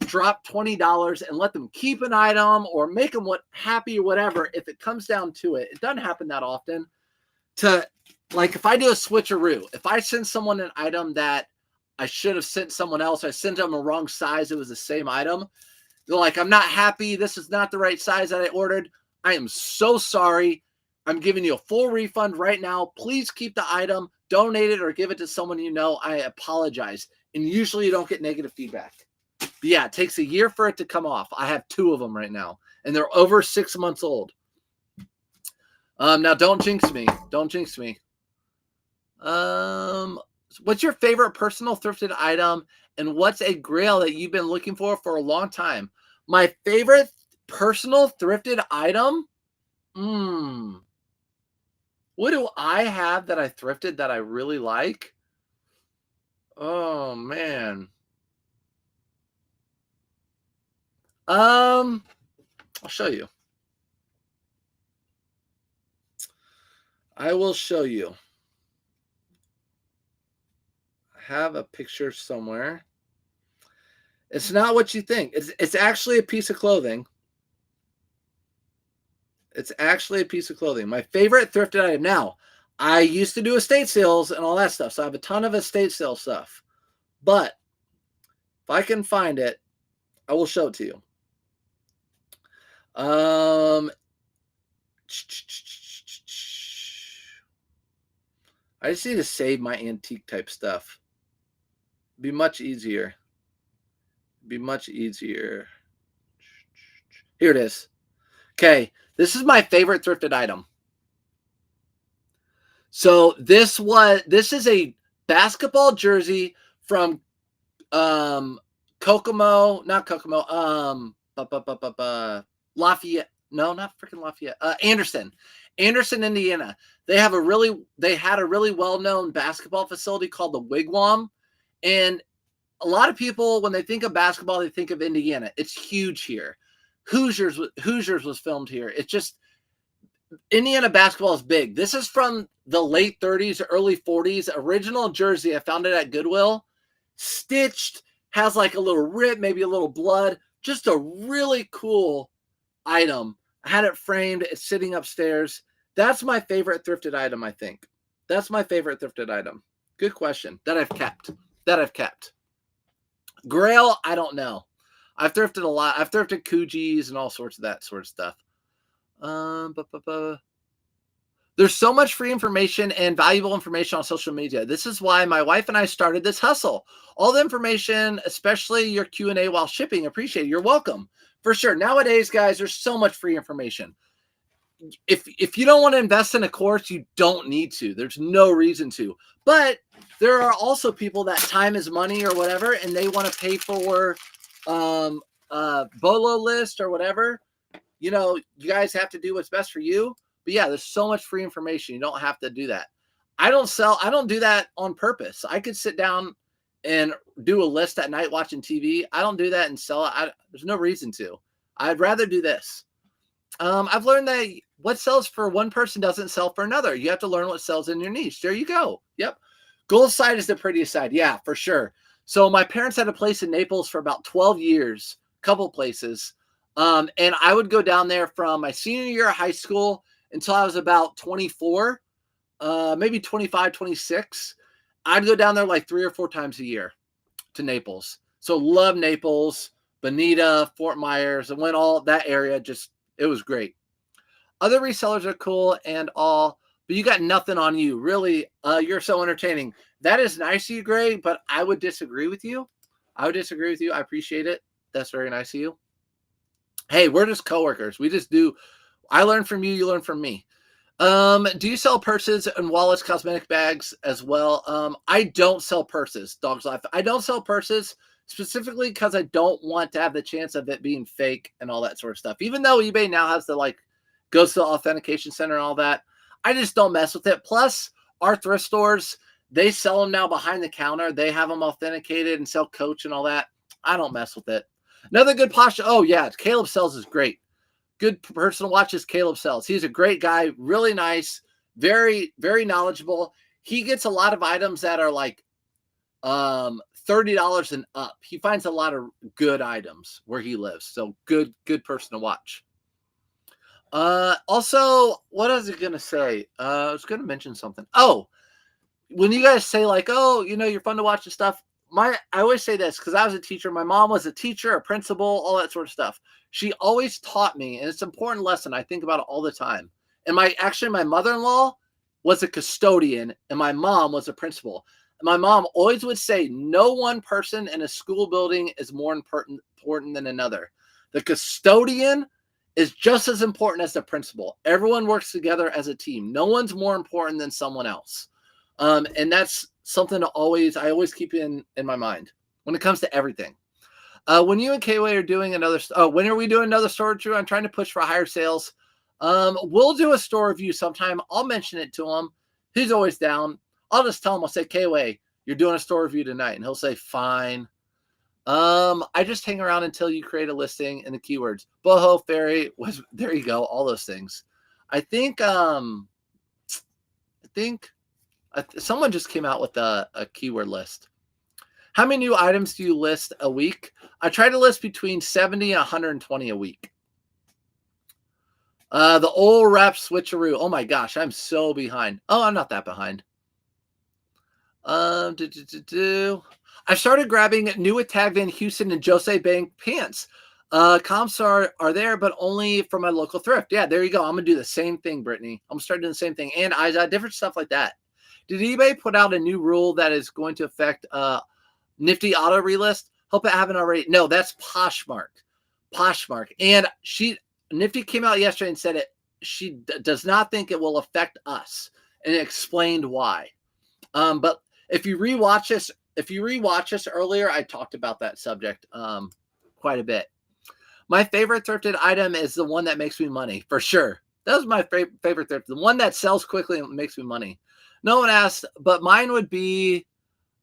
drop $20 and let them keep an item or make them happy or whatever if it comes down to it. It doesn't happen that often. Like if I do a switcheroo, if I send someone an item that I should have sent someone else, I sent them a wrong size, it was the same item, They're like, I'm not happy. This is not the right size that I ordered. I am so sorry. I'm giving you a full refund right now. Please keep the item, donate it, or give it to someone you know. I apologize. And usually you don't get negative feedback. But yeah, it takes a year for it to come off. I have 2 of them right now, and they're over 6 months old. Now don't jinx me. Don't jinx me. What's your favorite personal thrifted item, and what's a grail that you've been looking for a long time? My favorite personal thrifted item? What do I have that I thrifted that I really like? Oh, man. I'll show you. I will show you. I have a picture somewhere. It's not what you think. It's actually a piece of clothing. It's actually a piece of clothing. My favorite thrifted item. Now, I used to do estate sales and all that stuff, so I have a ton of estate sale stuff. But if I can find it, I will show it to you. I just need to save my antique type stuff. It'd be much easier. Be much easier. Here it is. Okay, this is my favorite thrifted item. So this is a basketball jersey from Kokomo, not Kokomo, Lafayette. No, not freaking Lafayette. Anderson, Indiana. They had a really well-known basketball facility called the Wigwam, and a lot of people, when they think of basketball, they think of Indiana. It's huge here. Hoosiers was filmed here. It's just Indiana basketball is big. This is from the late 30s, early 40s. Original jersey. I found it at Goodwill. Stitched, has like a little rip, maybe a little blood. Just a really cool item. I had it framed. It's sitting upstairs. That's my favorite thrifted item, I think. That's my favorite thrifted item. Good question. That I've kept. Grail, I don't know. I've thrifted a lot. I've thrifted Coogis and all sorts of that sort of stuff. There's so much free information and valuable information on social media. This is why my wife and I started this hustle. All the information, especially your Q&A while shipping, appreciate it. You're welcome. For sure. Nowadays, guys, there's so much free information. If you don't want to invest in a course, you don't need to. There's no reason to. But there are also people that time is money or whatever, and they want to pay for Bolo list or whatever. You know, you guys have to do what's best for you. But yeah, there's so much free information. You don't have to do that. I don't do that on purpose. I could sit down and do a list at night watching TV. I don't do that and sell it. There's no reason to. I'd rather do this. I've learned that what sells for one person doesn't sell for another. You have to learn what sells in your niche. There you go. Yep. Gold side is the prettiest side. Yeah, for sure. So my parents had a place in Naples for about 12 years, a couple places. And I would go down there from my senior year of high school until I was about 24, maybe 25, 26. I'd go down there like 3 or 4 times a year to Naples. So love Naples, Bonita, Fort Myers, and went all that area. It was great. Other resellers are cool and all, but you got nothing on you. Really, you're so entertaining. That is nice of you, Greg, but I would disagree with you. I appreciate it. That's very nice of you. Hey, we're just coworkers. We just do. I learn from you. You learn from me. Do you sell purses and wallets, cosmetic bags as well? I don't sell purses, Dog's Life. I don't sell purses specifically because I don't want to have the chance of it being fake and all that sort of stuff. Even though eBay now has goes to the authentication center and all that, I just don't mess with it. Plus, our thrift stores, they sell them now behind the counter. They have them authenticated and sell Coach and all that. I don't mess with it. Another good posture. Oh, yeah. Caleb Sells is great. Good personal watches, Caleb Sells. He's a great guy. Really nice. Very, very knowledgeable. He gets a lot of items that are like $30 and up. He finds a lot of good items where he lives. So good person to watch. Also, what was I going to say? I was going to mention something. Oh, when you guys say like, oh, you're fun to watch and stuff. I always say this because I was a teacher. My mom was a teacher, a principal, all that sort of stuff. She always taught me, and it's an important lesson. I think about it all the time. And my mother-in-law was a custodian, and my mom was a principal. And my mom always would say, no one person in a school building is more important than another. The custodian is just as important as the principal. Everyone works together as a team. No one's more important than someone else. And that's something I always keep in my mind when it comes to everything. When you and Kayway are doing when are we doing another store review? I'm trying to push for higher sales. We'll do a store review sometime. I'll mention it to him. He's always down. I'll just tell him, I'll say, Kayway, you're doing a store review tonight. And he'll say, fine. I just hang around until you create a listing and the keywords. Boho, fairy, there you go. All those things. I think someone just came out with a keyword list. How many new items do you list a week? I try to list between 70 and 120 a week. The old rap switcheroo. Oh my gosh, I'm so behind. Oh, I'm not that behind. I started grabbing new with Tag Van Houston and Jose Bank pants. Comps are there, but only from my local thrift. Yeah, there you go. I'm going to do the same thing, Brittany. I'm starting doing the same thing. And different stuff like that. Did eBay put out a new rule that is going to affect Nifty auto relist? Hope I haven't already. No, that's Poshmark. And Nifty came out yesterday and said she does not think it will affect us, and explained why. But if you rewatch this earlier, I talked about that subject quite a bit. My favorite thrifted item is the one that makes me money, for sure. That was my favorite thrift, the one that sells quickly and makes me money. No one asked, but mine would be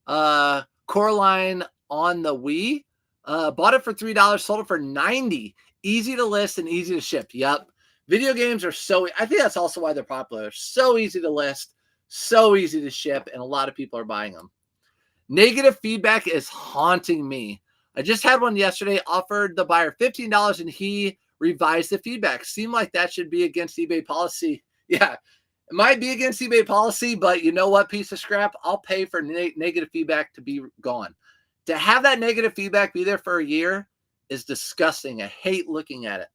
Coraline on the Wii. Bought it for $3, sold it for $90. Easy to list and easy to ship. Yep. Video games are I think that's also why they're popular. They're so easy to list, so easy to ship, and a lot of people are buying them. Negative feedback is haunting me. I just had one yesterday, offered the buyer $15, and he revised the feedback. Seemed like that should be against eBay policy. Yeah, it might be against eBay policy, but you know what, piece of scrap? I'll pay for negative feedback to be gone. To have that negative feedback be there for a year is disgusting. I hate looking at it.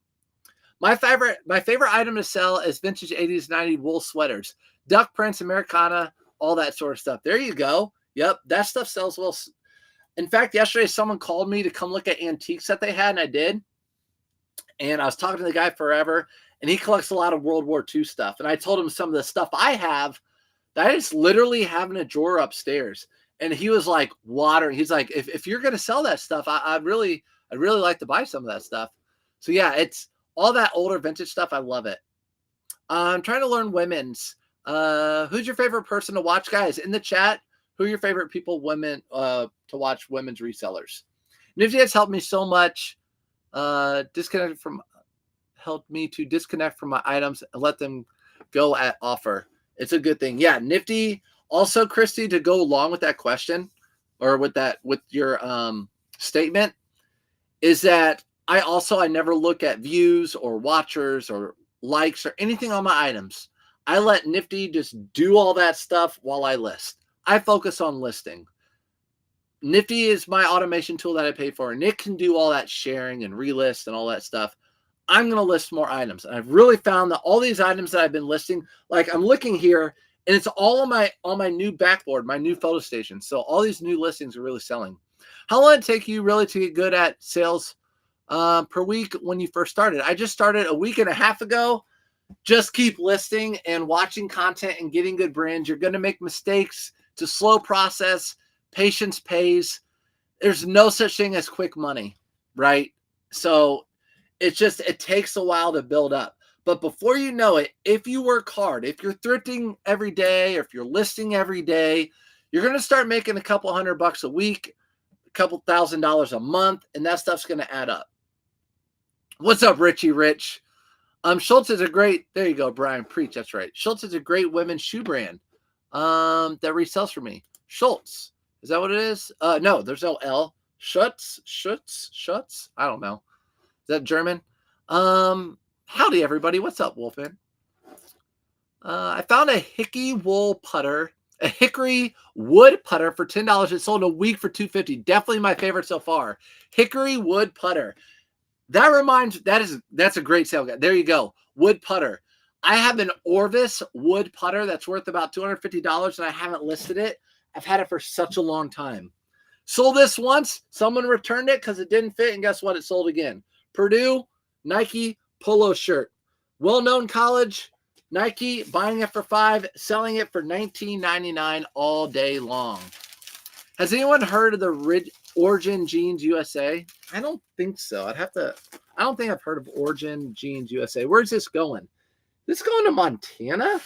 My favorite item to sell is vintage 80s, 90s wool sweaters, duck prints, Americana, all that sort of stuff. There you go. Yep, that stuff sells well. In fact, yesterday someone called me to come look at antiques that they had, and I did. And I was talking to the guy forever, and he collects a lot of World War II stuff. And I told him some of the stuff I have that I just literally have in a drawer upstairs. And he was like watering. He's like, if you're going to sell that stuff, I'd really like to buy some of that stuff. So yeah, it's all that older vintage stuff. I love it. I'm trying to learn women's. Who's your favorite person to watch, guys? In the chat, who are your favorite women to watch women's resellers? Nifty has helped me so much. Helped me to disconnect from my items and let them go at offer. It's a good thing. Yeah, Nifty. Also, Christy, to go along with that question or with your statement, is that I never look at views or watchers or likes or anything on my items. I let Nifty just do all that stuff while I list. I focus on listing. Nifty is my automation tool that I pay for, and it can do all that sharing and relist and all that stuff. I'm going to list more items. And I've really found that all these items that I've been listing, like I'm looking here, and it's all on my new backboard, my new photo station. So all these new listings are really selling. How long did it take you really to get good at sales per week when you first started? I just started a week and a half ago. Just keep listing and watching content and getting good brands. You're going to make mistakes. It's a slow process. Patience pays. There's no such thing as quick money, right? So it takes a while to build up. But before you know it, if you work hard, if you're thrifting every day, or if you're listing every day, you're going to start making a couple $100 a week, a couple $1,000 a month, and that stuff's going to add up. What's up, Richie Rich? Schultz is a great, there you go, Brian, preach, that's right. Schultz is a great women's shoe brand that resells for me. Schultz, is that what it is? No, there's no L. Schutz, I don't know. Is that German? Howdy, everybody. What's up, Wolfman? I found a Hickey wool putter A hickory wood putter for $10. It sold a week for $2.50. Definitely my favorite so far. Hickory wood putter. That's a great sale. There you go. Wood putter. I have an Orvis wood putter that's worth about $250 and I haven't listed it. I've had it for such a long time. Sold this once. Someone returned it because it didn't fit. And guess what? It sold again. Purdue Nike polo shirt. Well-known college. Nike buying it for $5, selling it for $19.99 all day long. Has anyone heard of the Origin Jeans USA? I don't think so. I don't think I've heard of Origin Jeans USA. Where's this going? This going to Montana?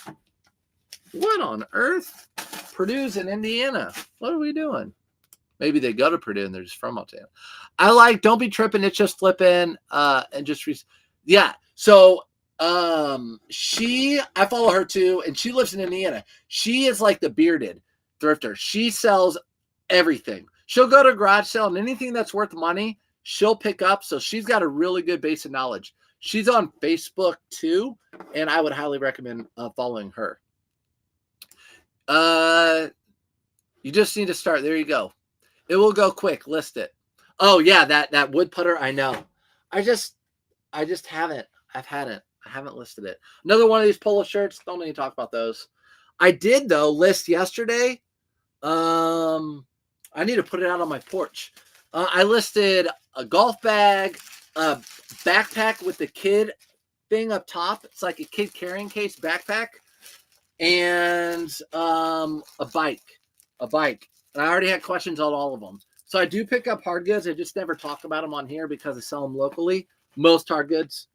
What on earth? Purdue's in Indiana. What are we doing? Maybe they go to Purdue and they're just from Montana. Don't be tripping. It's just flipping. And just, yeah. So, I follow her too, and she lives in Indiana. She is like the bearded thrifter. She sells everything. She'll go to a garage sale and anything that's worth money, she'll pick up. So she's got a really good base of knowledge. She's on Facebook too, and I would highly recommend following her. You just need to start. There you go. It will go quick. List it. Oh yeah, that wood putter. I know. I just haven't. I've had it. I haven't listed it. Another one of these polo shirts. Don't need to talk about those. I did though list yesterday. I need to put it out on my porch. I listed a golf bag, a backpack with the kid thing up top. It's like a kid carrying case backpack, and a bike. And I already had questions on all of them. So I do pick up hard goods. I just never talk about them on here because I sell them locally. Most hard goods,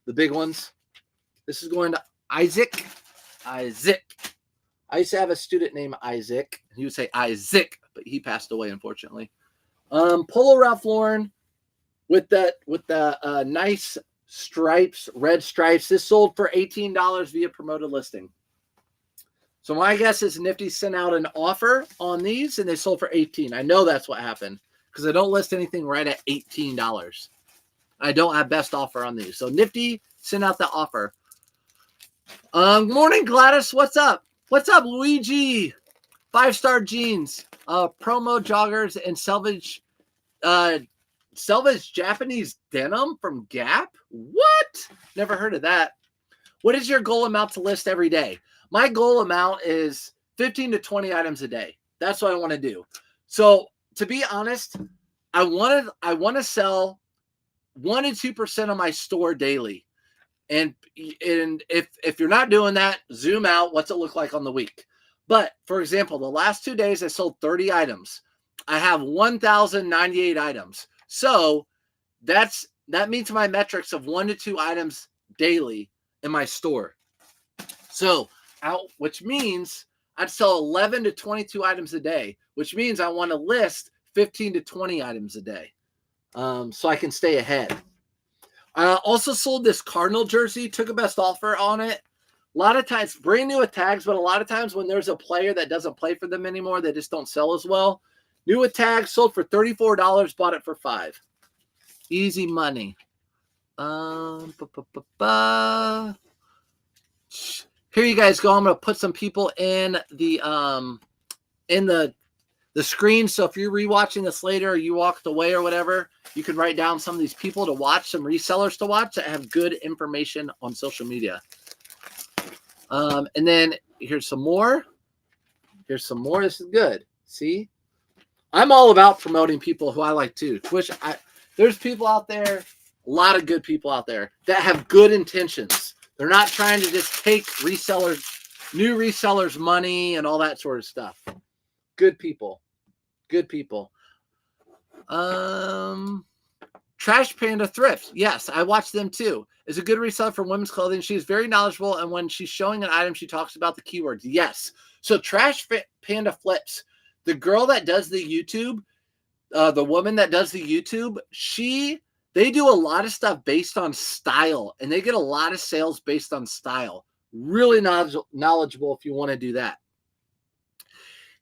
the big ones. This is going to Isaac. I used to have a student named Isaac. He would say Isaac, but he passed away, unfortunately. Polo Ralph Lauren with the nice stripes, red stripes. This sold for $18 via promoted listing. So my guess is Nifty sent out an offer on these and they sold for $18. I know that's what happened because I don't list anything right at $18. I don't have best offer on these. So Nifty sent out the offer. Morning, Gladys. What's up? What's up, Luigi? 5-star jeans, promo joggers, and selvage Japanese denim from Gap. What? Never heard of that. What is your goal amount to list every day? My goal amount is 15 to 20 items a day. That's what I want to do. So to be honest, I want to sell 1 to 2% of my store daily. And if you're not doing that, zoom out. What's it look like on the week? But for example, the last 2 days I sold 30 items. I have 1,098 items. So that meets my metrics of 1 to 2 items daily in my store. So which means I'd sell 11 to 22 items a day, which means I want to list 15 to 20 items a day. So I can stay ahead. I also sold this Cardinal jersey, took a best offer on it. A lot of times, brand new with tags, but a lot of times when there's a player that doesn't play for them anymore, they just don't sell as well. New with tags, sold for $34, bought it for $5. Easy money. Here you guys go. I'm going to put some people in the screen. So if you're rewatching this later or you walked away or whatever, you can write down some of these people to watch, some resellers to watch that have good information on social media. And then here's some more. Here's some more. This is good. See? I'm all about promoting people who I like too. There's people out there, a lot of good people out there that have good intentions. They're not trying to just take new resellers' money and all that sort of stuff. Good people. Good people. Trash Panda Thrift. Yes, I watch them too. Is a good reseller for women's clothing. She's very knowledgeable, and when she's showing an item, she talks about the keywords. Yes. So Trash Panda Flips. The girl that does the YouTube, the woman that does the YouTube, they do a lot of stuff based on style, and they get a lot of sales based on style. Really knowledgeable if you want to do that.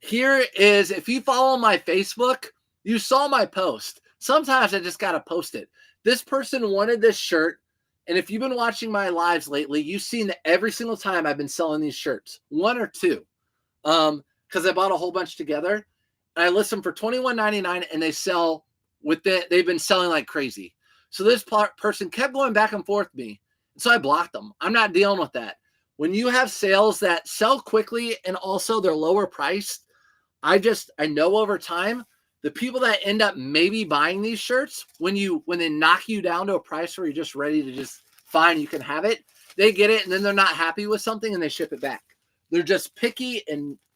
Here is, if you follow my Facebook, you saw my post. Sometimes I just got to post it. This person wanted this shirt, and if you've been watching my lives lately, you've seen that every single time I've been selling these shirts, 1 or 2. because I bought a whole bunch together. And I list them for $21.99 and they sell with it. They've been selling like crazy. So this person kept going back and forth with me. So I blocked them. I'm not dealing with that. When you have sales that sell quickly and also they're lower priced, I know over time, the people that end up maybe buying these shirts, when they knock you down to a price where you're just ready to just fine, you can have it, they get it and then they're not happy with something and they ship it back. They're just picky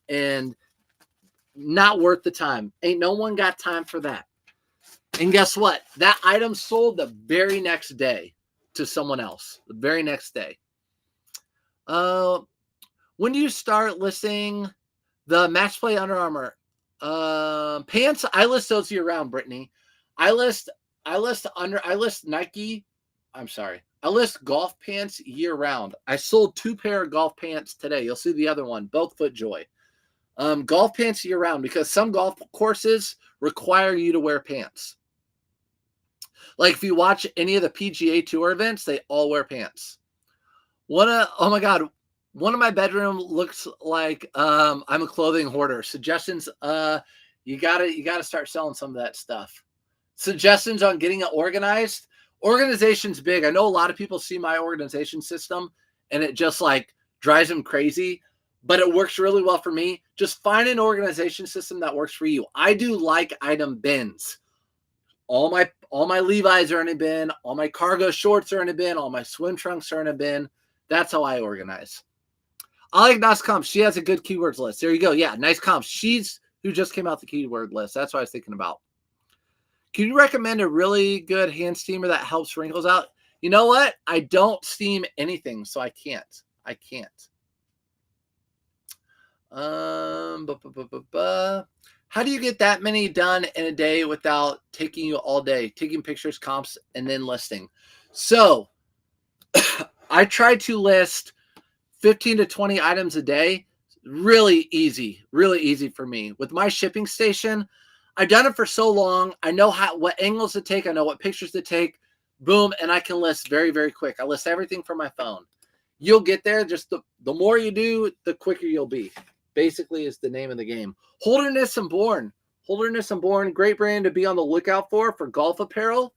and not worth the time. Ain't no one got time for that. And guess what? That item sold the very next day to someone else. The very next day. When do you start listing the Match Play Under Armour pants? I list those year round, Brittany. I list Nike. I'm sorry. I list golf pants year round. I sold 2 pair of golf pants today. You'll see the other one, both FootJoy. Golf pants year round because some golf courses require you to wear pants. Like if you watch any of the PGA Tour events, they all wear pants. Oh my God, one of my bedroom looks like I'm a clothing hoarder. Suggestions, you gotta start selling some of that stuff. Suggestions on getting it organized. Organization's big. I know a lot of people see my organization system and it just like drives them crazy, but it works really well for me. Just find an organization system that works for you. I do like item bins. All my Levi's are in a bin. All my cargo shorts are in a bin. All my swim trunks are in a bin. That's how I organize. I like Nice Comps. She has a good keywords list. There you go. Yeah, Nice Comps. She's who just came out the keyword list. That's what I was thinking about. Can you recommend a really good hand steamer that helps wrinkles out? You know what? I don't steam anything, so I can't. How do you get that many done in a day without taking you all day? Taking pictures, comps, and then listing. So I try to list 15 to 20 items a day. Really easy for me. With my shipping station, I've done it for so long. I know what angles to take. I know what pictures to take. Boom, and I can list very, very quick. I list everything from my phone. You'll get there. Just the more you do, the quicker you'll be. Basically is the name of the game. Holderness and Born. Great brand to be on the lookout for golf apparel.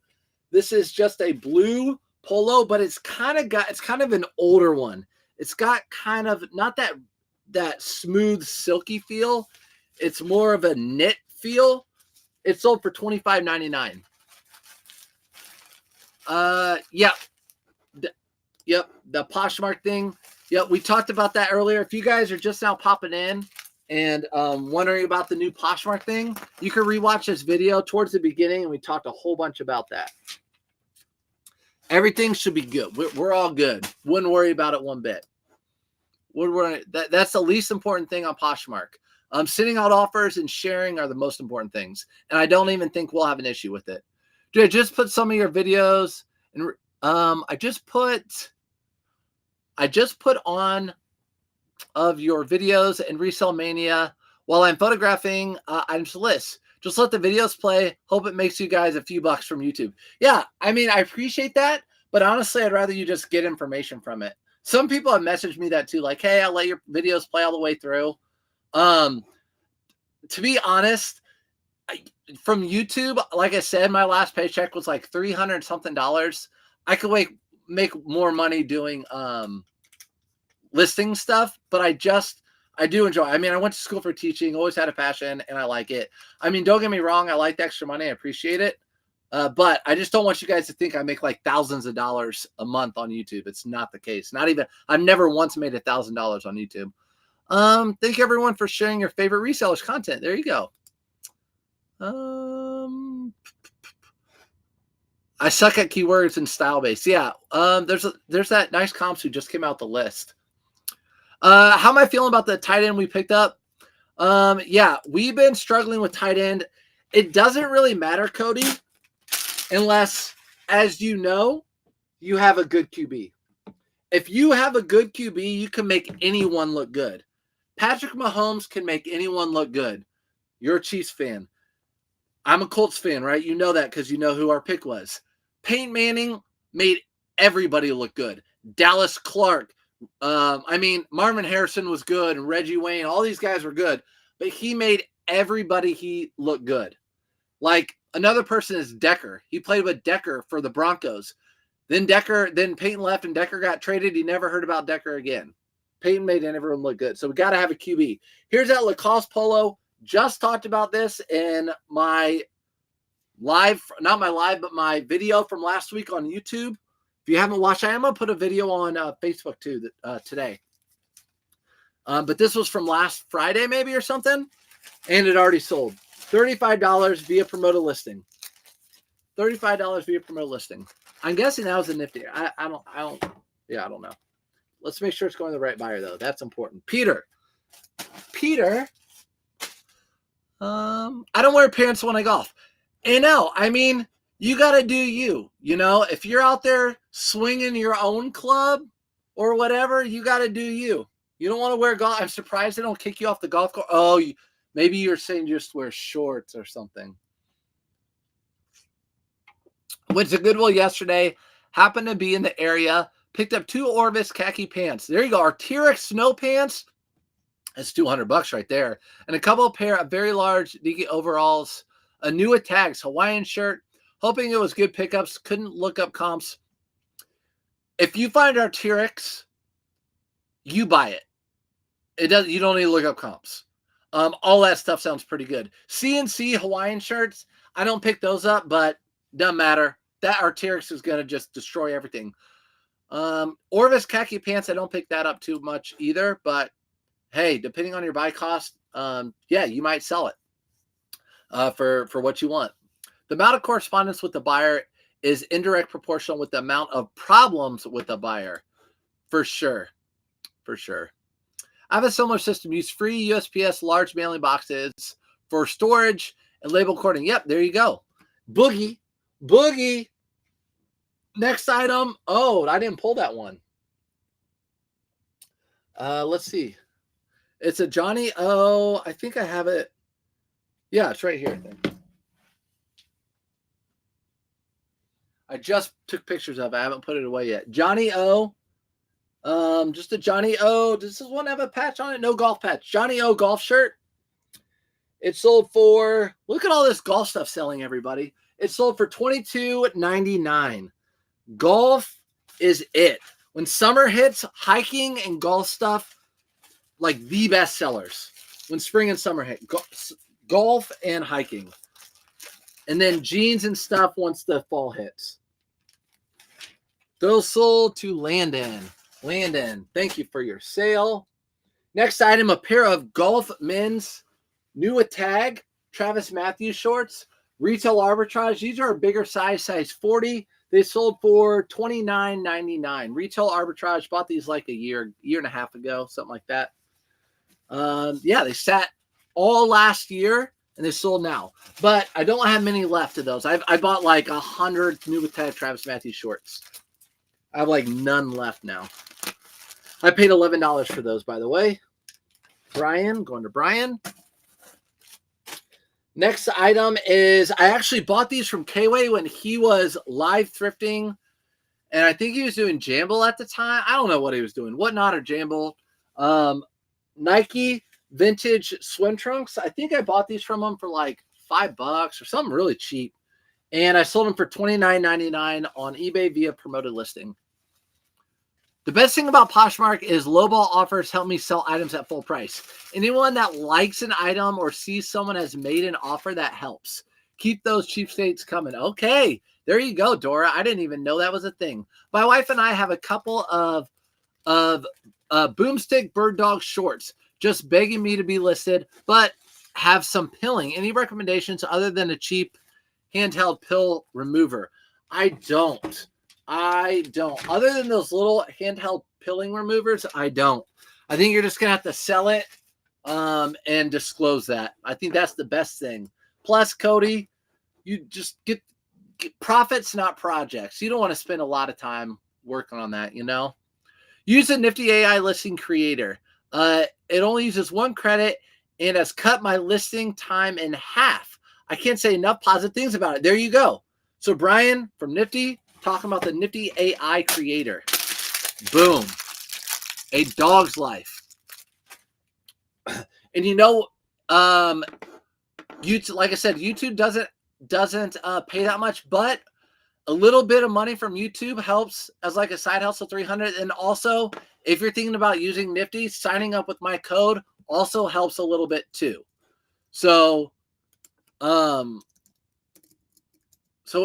This is just a blue polo, but it's kind of an older one. It's got kind of not that smooth, silky feel. It's more of a knit feel. It's sold for $25.99. Yep, the Poshmark thing. Yep, we talked about that earlier. If you guys are just now popping in and wondering about the new Poshmark thing, you can rewatch this video towards the beginning, and we talked a whole bunch about that. Everything should be good. We're all good. Wouldn't worry about it one bit. That's the least important thing on Poshmark. Sending out offers and sharing are the most important things, and I don't even think we'll have an issue with it. Dude, I just put some of your videos, and I just put on of your videos and Resell Mania while I'm photographing items to list. Just let the videos play. Hope it makes you guys a few bucks from YouTube. Yeah, I mean, I appreciate that, but honestly, I'd rather you just get information from it. Some people have messaged me that too, like, hey, I'll let your videos play all the way through. To be honest, from YouTube, like I said, my last paycheck was like $300 something. I could make more money doing listing stuff, but I do enjoy it. I mean, I went to school for teaching, always had a passion, and I like it. I mean, don't get me wrong, I like the extra money, I appreciate it. But I just don't want you guys to think I make like thousands of dollars a month on YouTube. It's not the case. I've never once made $1,000 on YouTube. Thank you everyone for sharing your favorite resellers content. There you go. I suck at keywords and style base. Yeah. There's that Nice Comps who just came out the list. How am I feeling about the tight end we picked up? Yeah, we've been struggling with tight end. It doesn't really matter, Cody, unless, as you know, you have a good QB. If you have a good QB, you can make anyone look good. Patrick Mahomes can make anyone look good. You're a Chiefs fan. I'm a Colts fan, right? You know that because you know who our pick was. Peyton Manning made everybody look good. Dallas Clark. Marvin Harrison was good, and Reggie Wayne. All these guys were good. but he made everybody he looked good. Like another person is Decker. He played with Decker for the Broncos. Then Peyton left and Decker got traded. He never heard about Decker again. Peyton made everyone look good. So we got to have a QB. Here's that Lacoste polo. Just talked about this in my live, not my live, but my video from last week on YouTube. If you haven't watched, I am going to put a video on Facebook too today. But this was from last Friday maybe or something, and it already sold. $35 via promoted listing. $35 via promoted listing. I'm guessing that was a Nifty. I don't know. Let's make sure it's going to the right buyer though. That's important. Peter. I don't wear pants when I golf. And no, I mean, you got to do you. You know, if you're out there swinging your own club or whatever, you got to do you. You don't want to wear golf. I'm surprised they don't kick you off the golf course. Oh, maybe you're saying just wear shorts or something. Went to Goodwill yesterday. Happened to be in the area. Picked up 2 Orvis khaki pants. There you go. Arc'teryx snow pants. That's $200 right there. And a couple of pair of very large Dickie overalls. A new tags Hawaiian shirt. Hoping it was good pickups. Couldn't look up comps. If you find Arc'teryx, you buy it. You don't need to look up comps. All that stuff sounds pretty good. CNC Hawaiian shirts. I don't pick those up, but doesn't matter. That Arc'teryx is going to just destroy everything. Orvis khaki pants, I don't pick that up too much either, but hey, depending on your buy cost, yeah, you might sell it for what you want. The amount of correspondence with the buyer is indirect proportional with the amount of problems with the buyer. For sure. I have a similar system. Use free USPS large mailing boxes for storage and label cording. Yep, there you go. Boogie. Next item. Oh, I didn't pull that one. Let's see. It's a Johnny O. I think I have it. Yeah, it's right here, I think. I just took pictures of it. I haven't put it away yet. Johnny O. Just a Johnny O. Does this one have a patch on it? No golf patch. Johnny O golf shirt. It sold for, look at all this golf stuff selling, everybody. It sold for $22.99. Golf is it. When summer hits, hiking and golf stuff, like the best sellers. When spring and summer hit, golf and hiking. And then jeans and stuff once the fall hits. Those sold to Landon. Thank you for your sale. Next item, a pair of golf men's new tag Travis Matthews shorts. Retail arbitrage. These are a bigger size 40. They sold for $29.99. Retail arbitrage. Bought these like a year and a half ago, something like that. Yeah, they sat all last year and they sold now. But I don't have many left of those. I bought like 100 new tag Travis Matthews shorts. I have like none left now. I paid $11 for those, by the way. Brian, going to Brian. Next item is, I actually bought these from K-Way when he was live thrifting. And I think he was doing Jamble at the time. I don't know what he was doing. Whatnot or Jamble. Nike vintage swim trunks. I think I bought these from him for like $5 or something really cheap. And I sold them for $29.99 on eBay via promoted listing. The best thing about Poshmark is lowball offers help me sell items at full price. Anyone that likes an item or sees someone has made an offer, that helps. Keep those cheapskates coming. Okay, there you go, Dora. I didn't even know that was a thing. My wife and I have a couple of Boomstick Bird Dog shorts just begging me to be listed, but have some pilling. Any recommendations other than a cheap handheld pill remover? I don't. Other than those little handheld pilling removers, I don't. I think you're just going to have to sell it and disclose that. I think that's the best thing. Plus, Cody, you just get profits, not projects. You don't want to spend a lot of time working on that, you know? Use a Nifty AI listing creator. It only uses 1 credit and has cut my listing time in half. I can't say enough positive things about it. There you go. So Brian from Nifty, talking about the Nifty AI creator. Boom. A dog's life. And you know, YouTube, like I said, YouTube doesn't pay that much, but a little bit of money from YouTube helps as like a side hustle, 300. And also, if you're thinking about using Nifty, signing up with my code also helps a little bit too. So, so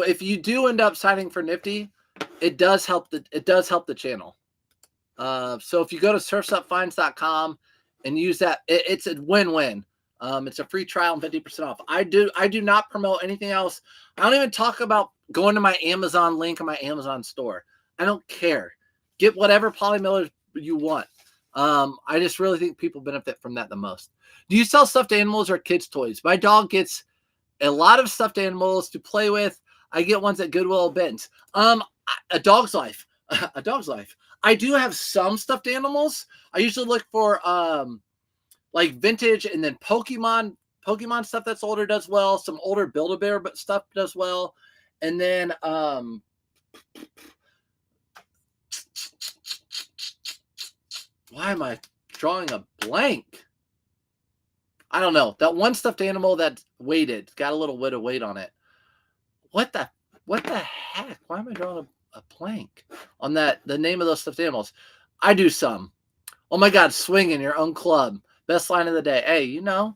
if you do end up signing for Nifty, it does help the channel. So if you go to surfsupfinds.com and use that, it's a win-win. It's a free trial and 50% off. I do not promote anything else. I don't even talk about going to my Amazon link in my Amazon store. I don't care. Get whatever polymillers you want. I just really think people benefit from that the most. Do you sell stuffed animals or kids' toys? My dog gets a lot of stuffed animals to play with. I get ones at Goodwill bins. A dog's life. A dog's life. I do have some stuffed animals. I usually look for like vintage and then Pokemon stuff that's older does well. Some older Build-A-Bear stuff does well. And then why am I drawing a blank? I don't know. That one stuffed animal that weighted, got a little bit of weight on it. What the heck? Why am I drawing a blank on that? The name of those stuffed animals. I do some. Oh my God, swing in your own club. Best line of the day. Hey, you know,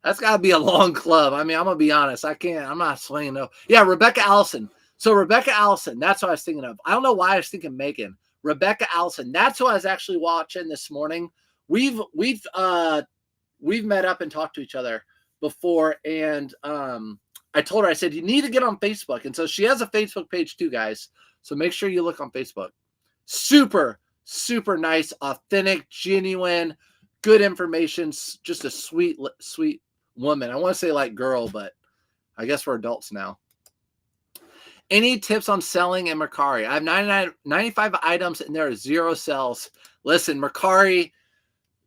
that's got to be a long club. I mean, I'm going to be honest. I'm not swinging. No. Yeah, Rebecca Allison. So Rebecca Allison, that's what I was thinking of. I don't know why I was thinking Megan. Rebecca Allison. That's who I was actually watching this morning. We've met up and talked to each other before. And I told her, I said, you need to get on Facebook. And so she has a Facebook page too, guys. So make sure you look on Facebook. Super, super nice, authentic, genuine, good information. Just a sweet, sweet woman. I want to say like girl, but I guess we're adults now. Any tips on selling in Mercari? I have 95 items and there are 0 sales. Listen, Mercari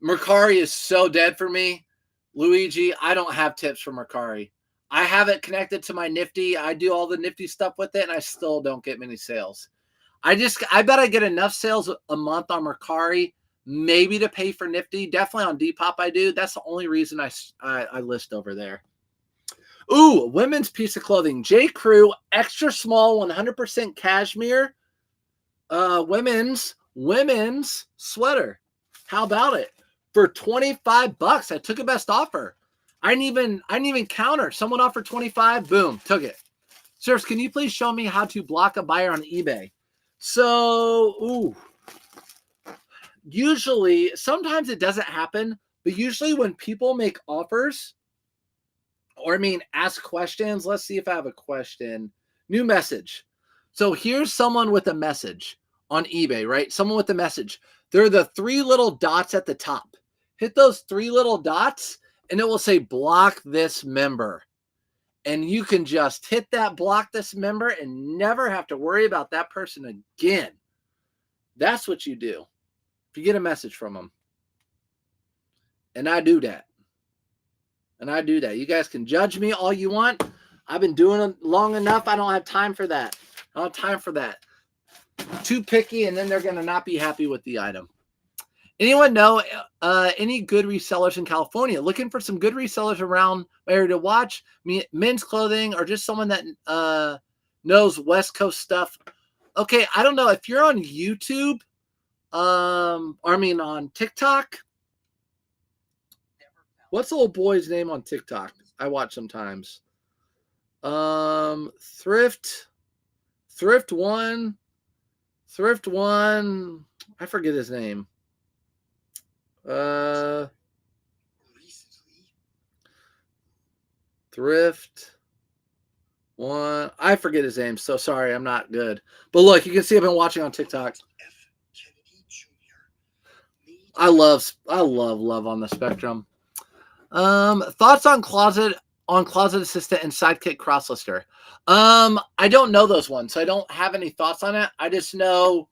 is so dead for me. Luigi, I don't have tips for Mercari. I have it connected to my Nifty. I do all the Nifty stuff with it, and I still don't get many sales. I bet I get enough sales a month on Mercari, maybe to pay for Nifty. Definitely on Depop I do. That's the only reason I list over there. Ooh, women's piece of clothing. J. Crew, extra small, 100% cashmere. Women's sweater. How about it? For $25, I took a best offer. I didn't even counter. Someone offered 25, boom, took it. Sirs, can you please show me how to block a buyer on eBay? So, usually, sometimes it doesn't happen, but usually when people make offers, or ask questions. Let's see if I have a question. New message. So here's someone with a message on eBay, right? Someone with a message. There are the 3 little dots at the top. Hit those 3 little dots and it will say block this member. And you can just hit that block this member and never have to worry about that person again. That's what you do if you get a message from them. And I do that. You guys can judge me all you want. I've been doing it long enough. I don't have time for that. Too picky, and then they're going to not be happy with the item. Anyone know any good resellers in California? Looking for some good resellers around my area to watch. Men's clothing or just someone that knows West Coast stuff. Okay, I don't know. If you're on YouTube, on TikTok. What's the little boy's name on TikTok? I watch sometimes. Thrift one. I forget his name. Thrift one. I forget his name. So sorry, I'm not good. But look, you can see I've been watching on TikTok. I love on the spectrum. Thoughts on Closet Assistant and Sidekick Crosslister. I don't know those ones, so I don't have any thoughts on it. I just know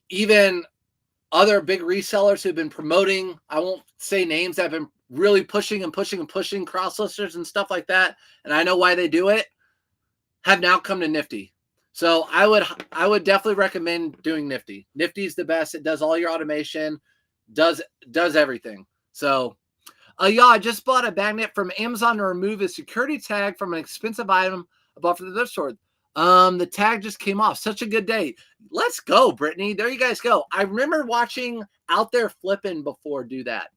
even other big resellers who've been promoting, I won't say names, that have been really pushing Crosslisters and stuff like that, and I know why they do it, have now come to Nifty. So I would definitely recommend doing Nifty. Nifty's the best. It does all your automation, does everything. So Yeah, I just bought a magnet from Amazon to remove a security tag from an expensive item I bought from the thrift store. The tag just came off. Such a good day. Let's go, Brittany. There you guys go. I remember watching Out There Flipping before do that.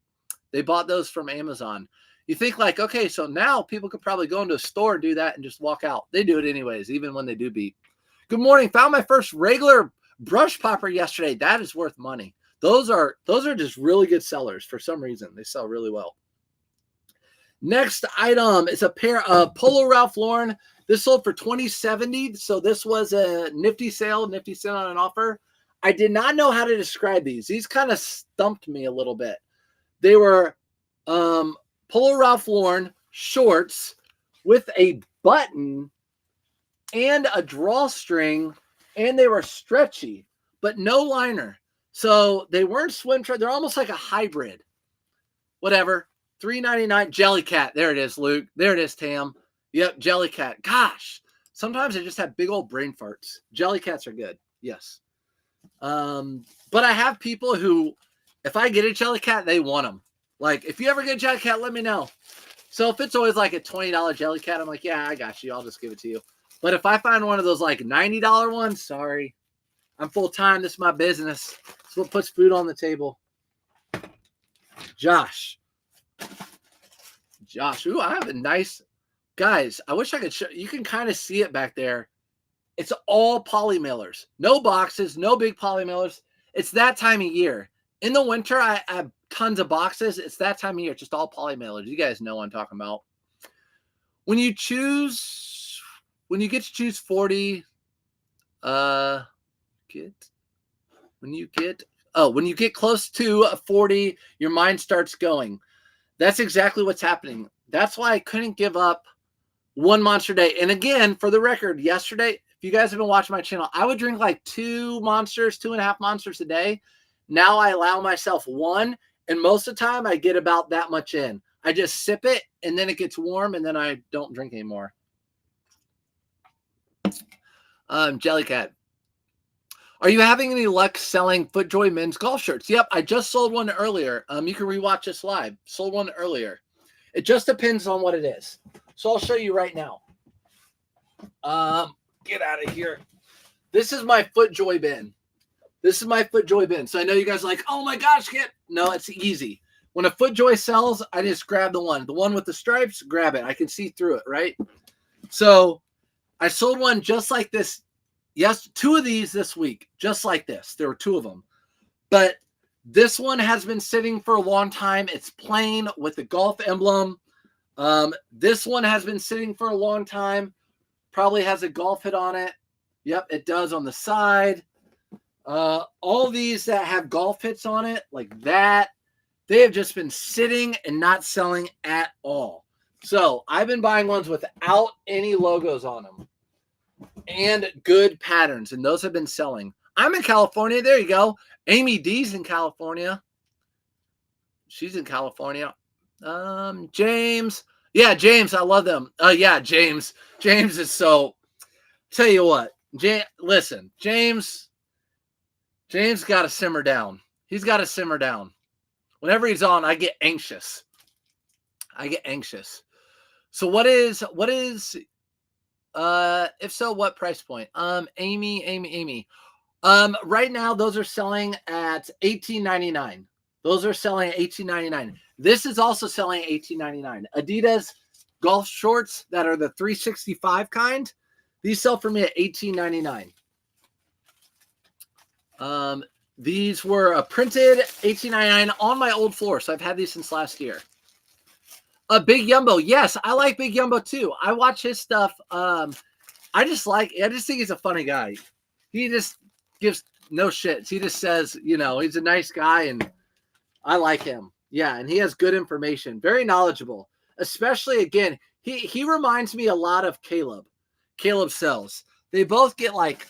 They bought those from Amazon. You think like, okay, so now people could probably go into a store and do that and just walk out. They do it anyways, even when they do beep. Good morning. Found my first regular brush popper yesterday. That is worth money. Those are just really good sellers for some reason. They sell really well. Next item is a pair of Polo Ralph Lauren. This sold for $20.70. So this was a Nifty sale on an offer. I did not know how to describe these. These kind of stumped me a little bit. They were Polo Ralph Lauren shorts with a button and a drawstring, and they were stretchy, but no liner. So they weren't swim trunks. They're almost like a hybrid. Whatever. $3.99. Jellycat. There it is, Luke. There it is, Tam. Yep, Jellycat. Gosh, sometimes I just have big old brain farts. Jellycats are good. Yes. But I have people who, if I get a Jellycat, they want them. Like, if you ever get a Jellycat, let me know. So if it's always like a $20 Jellycat, I'm like, yeah, I got you. I'll just give it to you. But if I find one of those like $90 ones, sorry. I'm full-time. This is my business. It's what puts food on the table. Josh. Ooh, I have a nice... Guys, I wish I could show... You can kind of see it back there. It's all poly mailers. No boxes, no big poly mailers. It's that time of year. In the winter, I have tons of boxes. It's that time of year. It's just all poly mailers. You guys know what I'm talking about. When you get to choose 40, when you get close to 40, your mind starts going. That's exactly what's happening. That's why I couldn't give up one monster day. And again, for the record, yesterday, if you guys have been watching my channel, I would drink like 2.5 monsters a day. Now I allow myself one, and most of the time I get about that much in. I just sip it, and then it gets warm, and then I don't drink anymore. Jellycat. Are you having any luck selling FootJoy men's golf shirts? Yep, I just sold one earlier. You can rewatch this live. Sold one earlier. It just depends on what it is. So I'll show you right now. Get out of here. This is my FootJoy bin. So I know you guys are like, oh my gosh, no, it's easy. When a FootJoy sells, I just grab the one with the stripes, grab it. I can see through it, right? So I sold one just like this. Yes, 2 of these this week, just like this. There were 2 of them. But this one has been sitting for a long time. It's plain with the golf emblem. This one has been sitting for a long time. Probably has a golf hit on it. Yep, it does on the side. All these that have golf hits on it, like that, they have just been sitting and not selling at all. So I've been buying ones without any logos on them and good patterns, and those have been selling. I'm in California. There you go. Amy D's in California. She's in California. James. Yeah, James. I love them. Yeah, James. James is so... Tell you what. Listen, James got to simmer down. He's got to simmer down. Whenever he's on, I get anxious. So what is if so, what price point? Amy. Right now those are selling at $18.99. Those are selling at $18.99. This is also selling at $18.99. Adidas golf shorts that are the 365 kind. These sell for me at $18.99. These were printed $18.99 on my old floor, so I've had these since last year. Big Yumbo. Yes, I like Big Yumbo too. I watch his stuff. I just think he's a funny guy. He just gives no shits. He just says, he's a nice guy, and I like him. Yeah, and he has good information. Very knowledgeable. Especially, again, he reminds me a lot of Caleb. Caleb sells. They both get like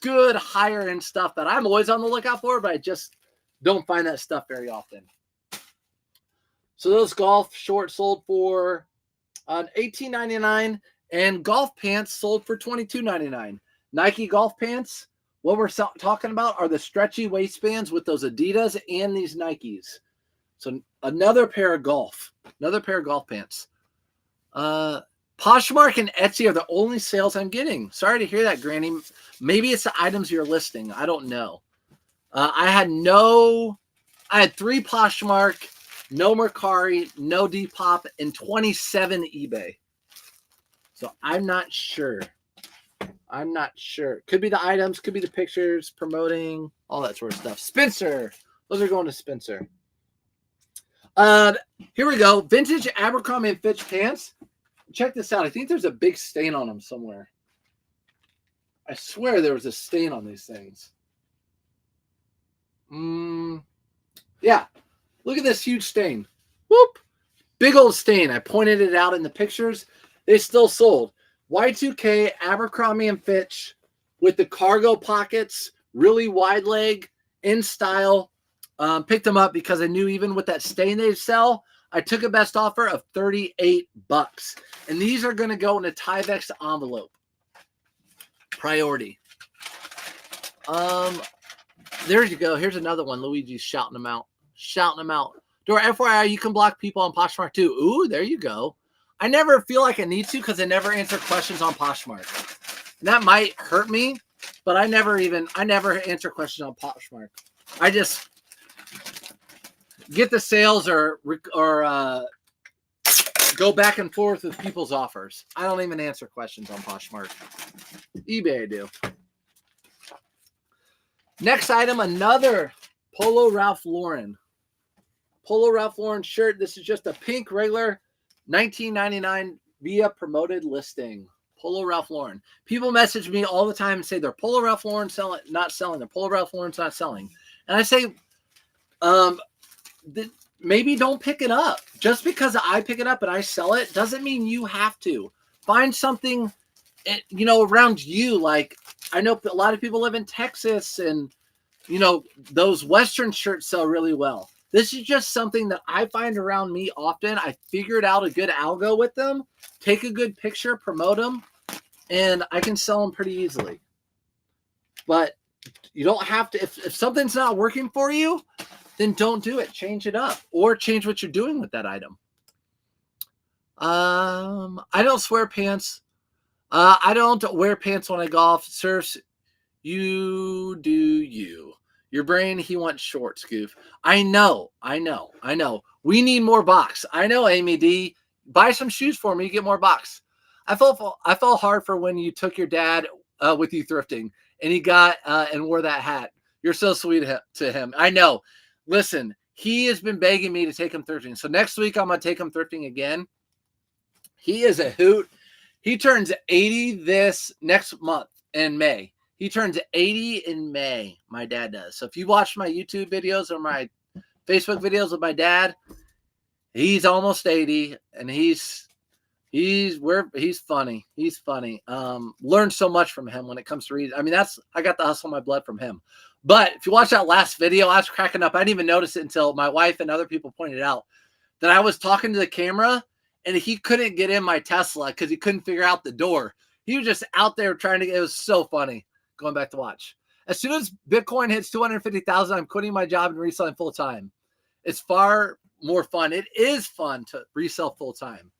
good higher end stuff that I'm always on the lookout for, but I just don't find that stuff very often. So those golf shorts sold for $18.99, and golf pants sold for $22.99. Nike golf pants, what we're talking about are the stretchy waistbands with those Adidas and these Nikes. So another pair of golf pants. Poshmark and Etsy are the only sales I'm getting. Sorry to hear that, Granny. Maybe it's the items you're listing. I don't know. I had 3 Poshmark, no Mercari, no Depop, and 27 eBay. So I'm not sure. Could be the items, could be the pictures, promoting, all that sort of stuff. Spencer. Those are going to Spencer. Here we go. Vintage Abercrombie & Fitch pants. Check this out. I think there's a big stain on them somewhere. I swear there was a stain on these things. Yeah. Look at this huge stain. Whoop. Big old stain. I pointed it out in the pictures. They still sold. Y2K Abercrombie & Fitch with the cargo pockets, really wide leg, in style. Picked them up because I knew even with that stain they'd sell. I took a best offer of $38. And these are going to go in a Tyvek envelope. Priority. There you go. Here's another one. Luigi's shouting them out. Dora, FYI, you can block people on Poshmark too. Ooh, there you go. I never feel like I need to because I never answer questions on Poshmark. And that might hurt me, but I never answer questions on Poshmark. I just get the sales or go back and forth with people's offers. I don't even answer questions on Poshmark. eBay I do. Next item, another Polo Ralph Lauren. Polo Ralph Lauren shirt. This is just a pink regular $19.99 via promoted listing. Polo Ralph Lauren. People message me all the time and say they're Polo Ralph Lauren not selling. They're Polo Ralph Lauren's not selling. And I say, maybe don't pick it up. Just because I pick it up and I sell it doesn't mean you have to. Find something, around you. Like, I know a lot of people live in Texas and, those Western shirts sell really well. This is just something that I find around me often. I figured out a good algo with them, take a good picture, promote them, and I can sell them pretty easily. But you don't have to, if something's not working for you, then don't do it. Change it up or change what you're doing with that item. I don't swear pants. I don't wear pants when I golf. Surfs, you do you. Your brain, he wants shorts, Goof. I know. We need more box. I know, Amy D. Buy some shoes for me. You get more box. I felt hard for when you took your dad with you thrifting and he got and wore that hat. You're so sweet to him. I know. Listen, he has been begging me to take him thrifting. So next week I'm going to take him thrifting again. He is a hoot. He turns 80 this next month in May. He turns 80 in May. My dad does. So if you watch my YouTube videos or my Facebook videos with my dad, he's almost 80 and he's funny. He's funny. Learned so much from him when it comes to reading. I mean, I got the hustle in my blood from him. But if you watch that last video, I was cracking up. I didn't even notice it until my wife and other people pointed out that I was talking to the camera and he couldn't get in my Tesla because he couldn't figure out the door. He was just out there trying to get, it was so funny going back to watch. As soon as Bitcoin hits 250,000, I'm quitting my job and reselling full time. It's far more fun. It is fun to resell full time.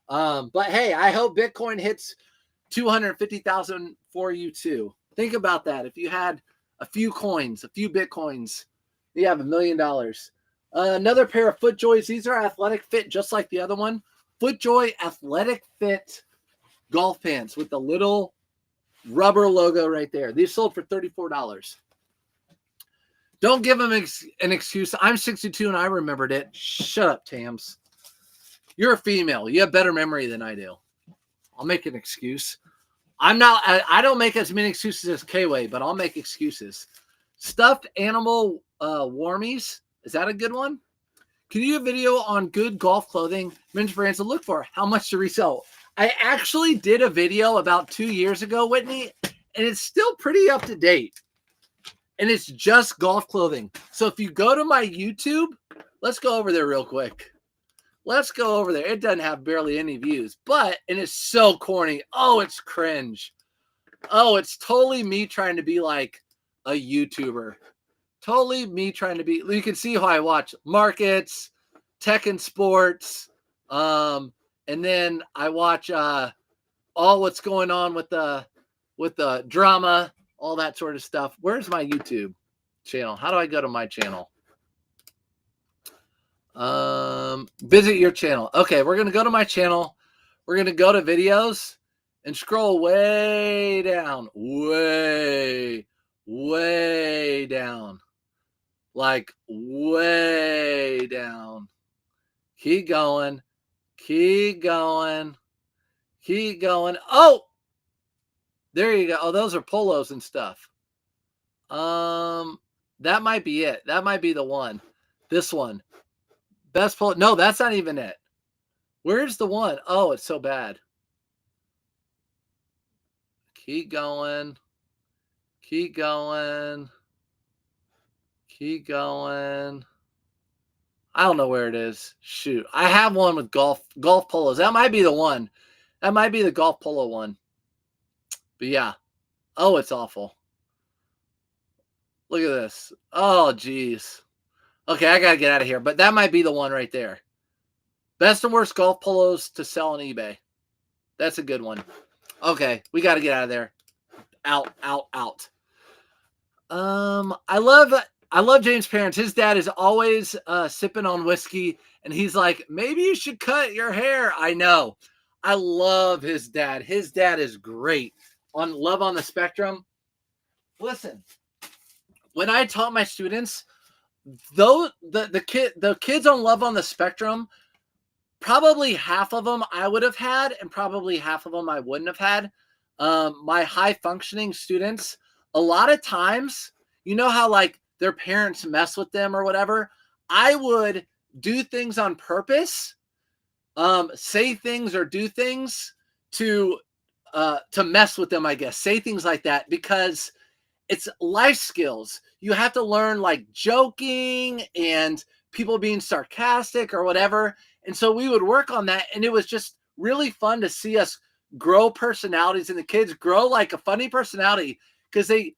But hey, I hope Bitcoin hits 250,000 for you too. Think about that. If you had a few coins, a few Bitcoins, you have $1 million. Another pair of FootJoys. These are athletic fit, just like the other one. FootJoy athletic fit golf pants with the little rubber logo right there. These sold for $34. Don't give them an excuse. I'm 62 and I remembered it. Shut up, Tams. You're a female. You have better memory than I do. I'll make an excuse. I don't make as many excuses as K-Way, but I'll make excuses. Stuffed animal warmies. Is that a good one? Can you do a video on good golf clothing, men's brands to look for? How much to resell? I actually did a video about 2 years ago, Whitney, and it's still pretty up to date. And it's just golf clothing. So if you go to my YouTube, let's go over there real quick. Let's go over there. It doesn't have barely any views, and it's so corny. Oh, it's cringe. Oh, it's totally me trying to be like a YouTuber. Totally me trying to be. You can see how I watch markets, tech and sports, and then I watch all what's going on with the drama, all that sort of stuff. Where's my YouTube channel? How do I go to my channel? Visit your channel. Okay, we're gonna go to my channel. We're gonna go to videos and scroll way down, way down, like way down. Keep going, keep going, keep going. Oh, there you go. Oh, those are polos and stuff. That might be it. That might be the one. This one. Best polo. No, that's not even it. Where's the one? Oh, it's so bad. Keep going. Keep going. Keep going. I don't know where it is. Shoot. I have one with golf polos. That might be the one. That might be the golf polo one. But yeah. Oh, it's awful. Look at this. Oh, geez. Okay, I got to get out of here. But that might be the one right there. Best and worst golf polos to sell on eBay. That's a good one. Okay, we got to get out of there. Out. I love James' parents. His dad is always sipping on whiskey, and he's like, maybe you should cut your hair. I know. I love his dad. His dad is great on Love on the Spectrum. Listen, when I taught my students, though the kids on Love on the Spectrum, probably half of them I would have had, and probably half of them I wouldn't have had. My high functioning students, a lot of times, you know how like their parents mess with them or whatever. I would do things on purpose, say things or do things to mess with them, I guess. Say things like that because it's life skills. You have to learn like joking and people being sarcastic or whatever. And so we would work on that. And it was just really fun to see us grow personalities and the kids grow like a funny personality because they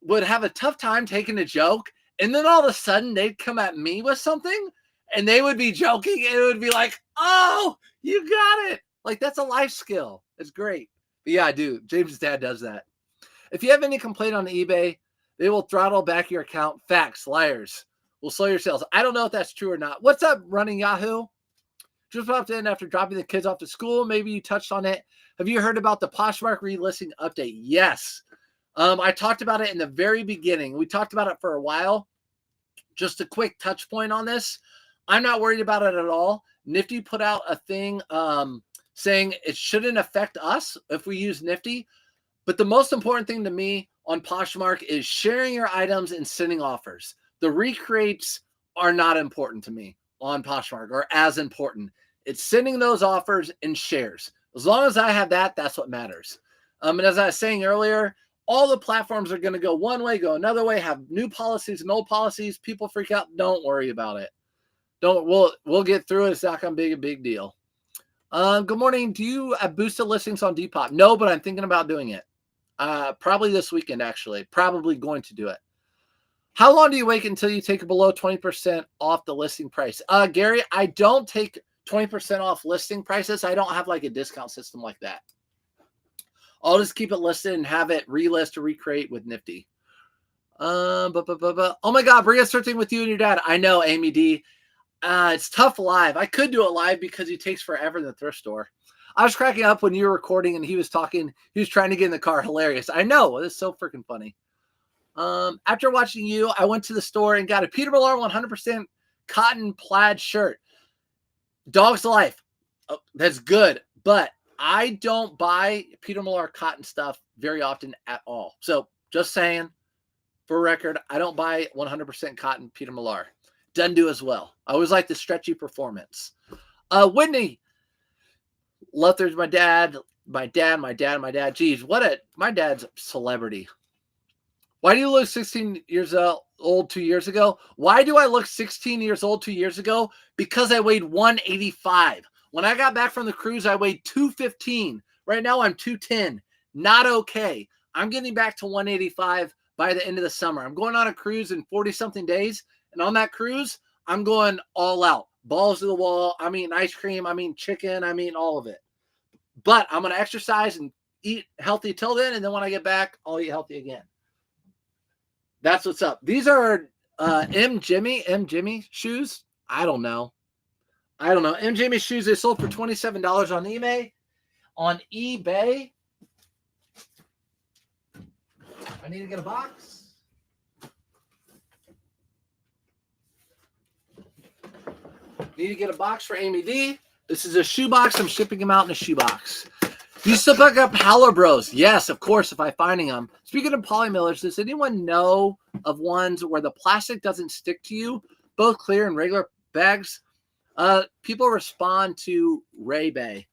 would have a tough time taking a joke. And then all of a sudden they'd come at me with something and they would be joking and it would be like, oh, you got it. Like that's a life skill. It's great. But yeah, I do. James' dad does that. If you have any complaint on eBay, they will throttle back your account. Facts, liars. Will slow your sales. I don't know if that's true or not. What's up, Running Yahoo? Just popped in after dropping the kids off to school. Maybe you touched on it. Have you heard about the Poshmark relisting update? Yes. I talked about it in the very beginning. We talked about it for a while. Just a quick touch point on this. I'm not worried about it at all. Nifty put out a thing saying it shouldn't affect us if we use Nifty. But the most important thing to me on Poshmark is sharing your items and sending offers. The recreates are not important to me on Poshmark or as important. It's sending those offers and shares. As long as I have that, that's what matters. And as I was saying earlier, all the platforms are going to go one way, go another way, have new policies and old policies. People freak out. Don't worry about it. We'll get through it. It's not going to be a big deal. Good morning. Do you have boosted listings on Depop? No, but I'm thinking about doing it. Probably this weekend, actually. Probably going to do it. How long do you wait until you take below 20% off the listing price? Gary, I don't take 20% off listing prices. I don't have like a discount system like that. I'll just keep it listed and have it relist or recreate with Nifty. Oh my God, bring us Thrifting with you and your dad. I know, Amy D. It's tough live. I could do it live because he takes forever in the thrift store. I was cracking up when you were recording and he was talking. He was trying to get in the car. Hilarious. I know. It's so freaking funny. After watching you, I went to the store and got a Peter Millar 100% cotton plaid shirt. Dog's life. Oh, that's good. But I don't buy Peter Millar cotton stuff very often at all. So just saying, for record, I don't buy 100% cotton Peter Millar. Doesn't do as well. I always like the stretchy performance. Whitney. Luther's my dad. Geez, my dad's a celebrity. Why do you look 16 years old 2 years ago? Why do I look 16 years old 2 years ago? Because I weighed 185. When I got back from the cruise, I weighed 215. Right now, I'm 210. Not okay. I'm getting back to 185 by the end of the summer. I'm going on a cruise in 40-something days, and on that cruise, I'm going all out. Balls to the wall. I'm eating ice cream. I'm eating chicken. I'm eating all of it. But I'm going to exercise and eat healthy till then, and then when I get back, I'll eat healthy again. That's what's up. These are M. Jimmy shoes. I don't know. M. Jimmy shoes, they sold for $27 on eBay. On eBay, I need to get a box. Need to get a box for Amy D. This is a shoe box. I'm shipping them out in a shoe box. Do you still pick up Howler Bros? Yes, of course, if I'm finding them. Speaking of polymillers, does anyone know of ones where the plastic doesn't stick to you, both clear and regular bags? People respond to Ray-Bay.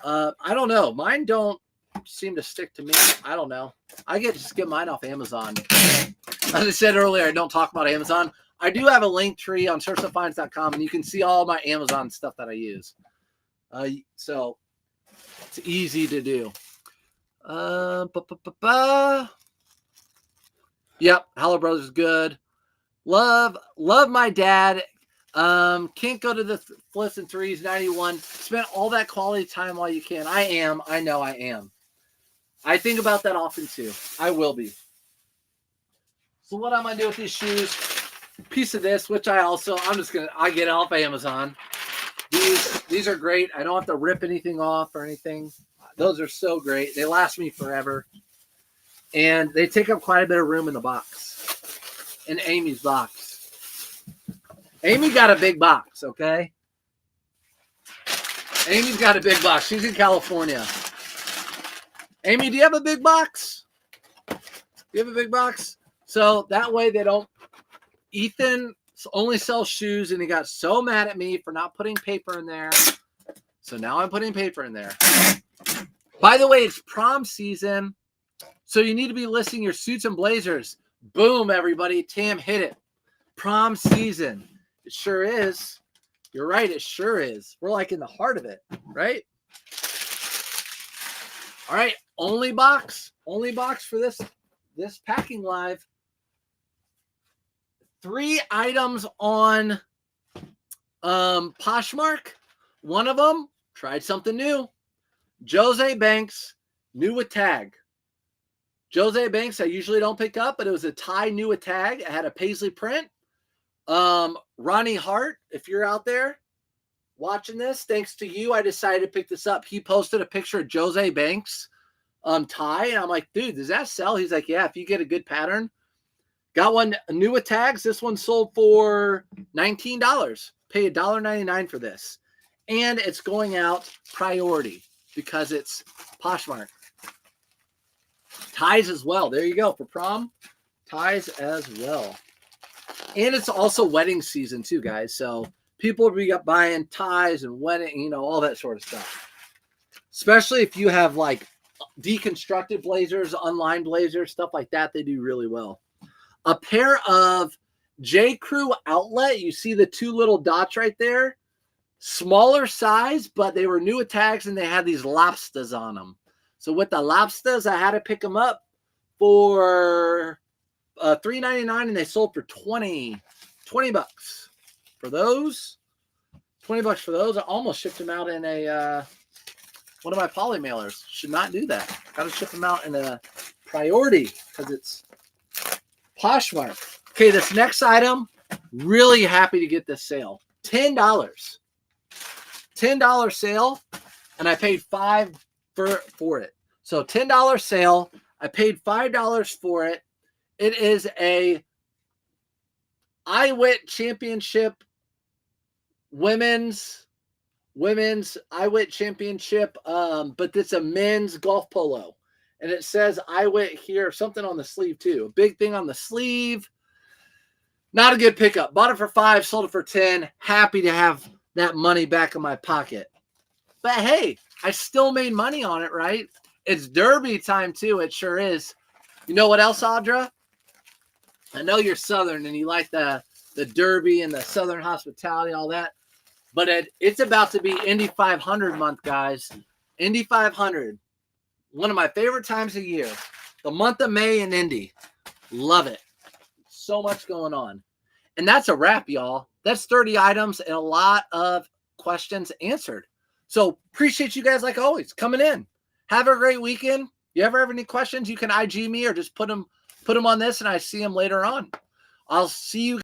I don't know. Mine don't seem to stick to me. I don't know. I just get mine off Amazon. As I said earlier, I don't talk about Amazon. I do have a link tree on searchoffinds.com, and you can see all my Amazon stuff that I use. So it's easy to do. Yep, Howler Brothers is good. Love my dad. Can't go to the flips and threes, 91. Spend all that quality time while you can. I know I am. I think about that often too. I will be. So what I'm gonna do with these shoes? Piece of this, which I get it off Amazon. These are great. I don't have to rip anything off or anything. Those are so great. They last me forever. And they take up quite a bit of room in the box. In Amy's box. Amy got a big box, okay? Amy's got a big box. She's in California. Amy, do you have a big box? Do you have a big box? So that way they don't. Ethan only sells shoes, and he got so mad at me for not putting paper in there. So now I'm putting paper in there. By the way, it's prom season, so you need to be listing your suits and blazers. Boom, everybody. Tam hit it. Prom season. It sure is. You're right. It sure is. We're like in the heart of it, right? All right. Only box for this packing live. 3 items on Poshmark. One of them, tried something new. Jose Banks, new with tag. Jose Banks, I usually don't pick up, but it was a tie new with tag. It had a paisley print. Ronnie Hart, if you're out there watching this, thanks to you, I decided to pick this up. He posted a picture of Jose Banks tie, and I'm like, dude, does that sell? He's like, yeah, if you get a good pattern. Got one new with tags. This one sold for $19. Paid $1.99 for this. And it's going out priority because it's Poshmark. Ties as well. There you go. For prom, ties as well. And it's also wedding season too, guys. So people will be buying ties and wedding, all that sort of stuff. Especially if you have like deconstructed blazers, unlined blazers, stuff like that. They do really well. A pair of J. Crew outlet. You see the 2 little dots right there. Smaller size, but they were new with tags and they had these lobsters on them. So with the lobsters, I had to pick them up for $3.99 and they sold for $20 for those. $20 for those. I almost shipped them out in a one of my poly mailers. Should not do that. Got to ship them out in a priority because it's Poshmark. Okay, this next item, really happy to get this sale. $10. $10 sale, and I paid $5 for it. So $10 sale, I paid $5 for it. It is a iWit Championship women's iWit Championship, but it's a men's golf polo. And it says iWit here, something on the sleeve too. A big thing on the sleeve. Not a good pickup. Bought it for $5, sold it for $10. Happy to have that money back in my pocket. But hey, I still made money on it, right? It's Derby time too. It sure is. You know what else, Audra? I know you're Southern and you like the Derby and the Southern hospitality, all that. But it's about to be Indy 500 month, guys. Indy 500. One of my favorite times of year. The month of May in Indy. Love it. So much going on. And that's a wrap, y'all. That's 30 items and a lot of questions answered. So appreciate you guys, like always, coming in. Have a great weekend. You ever have any questions, you can IG me or just put them on this and I see them later on. I'll see you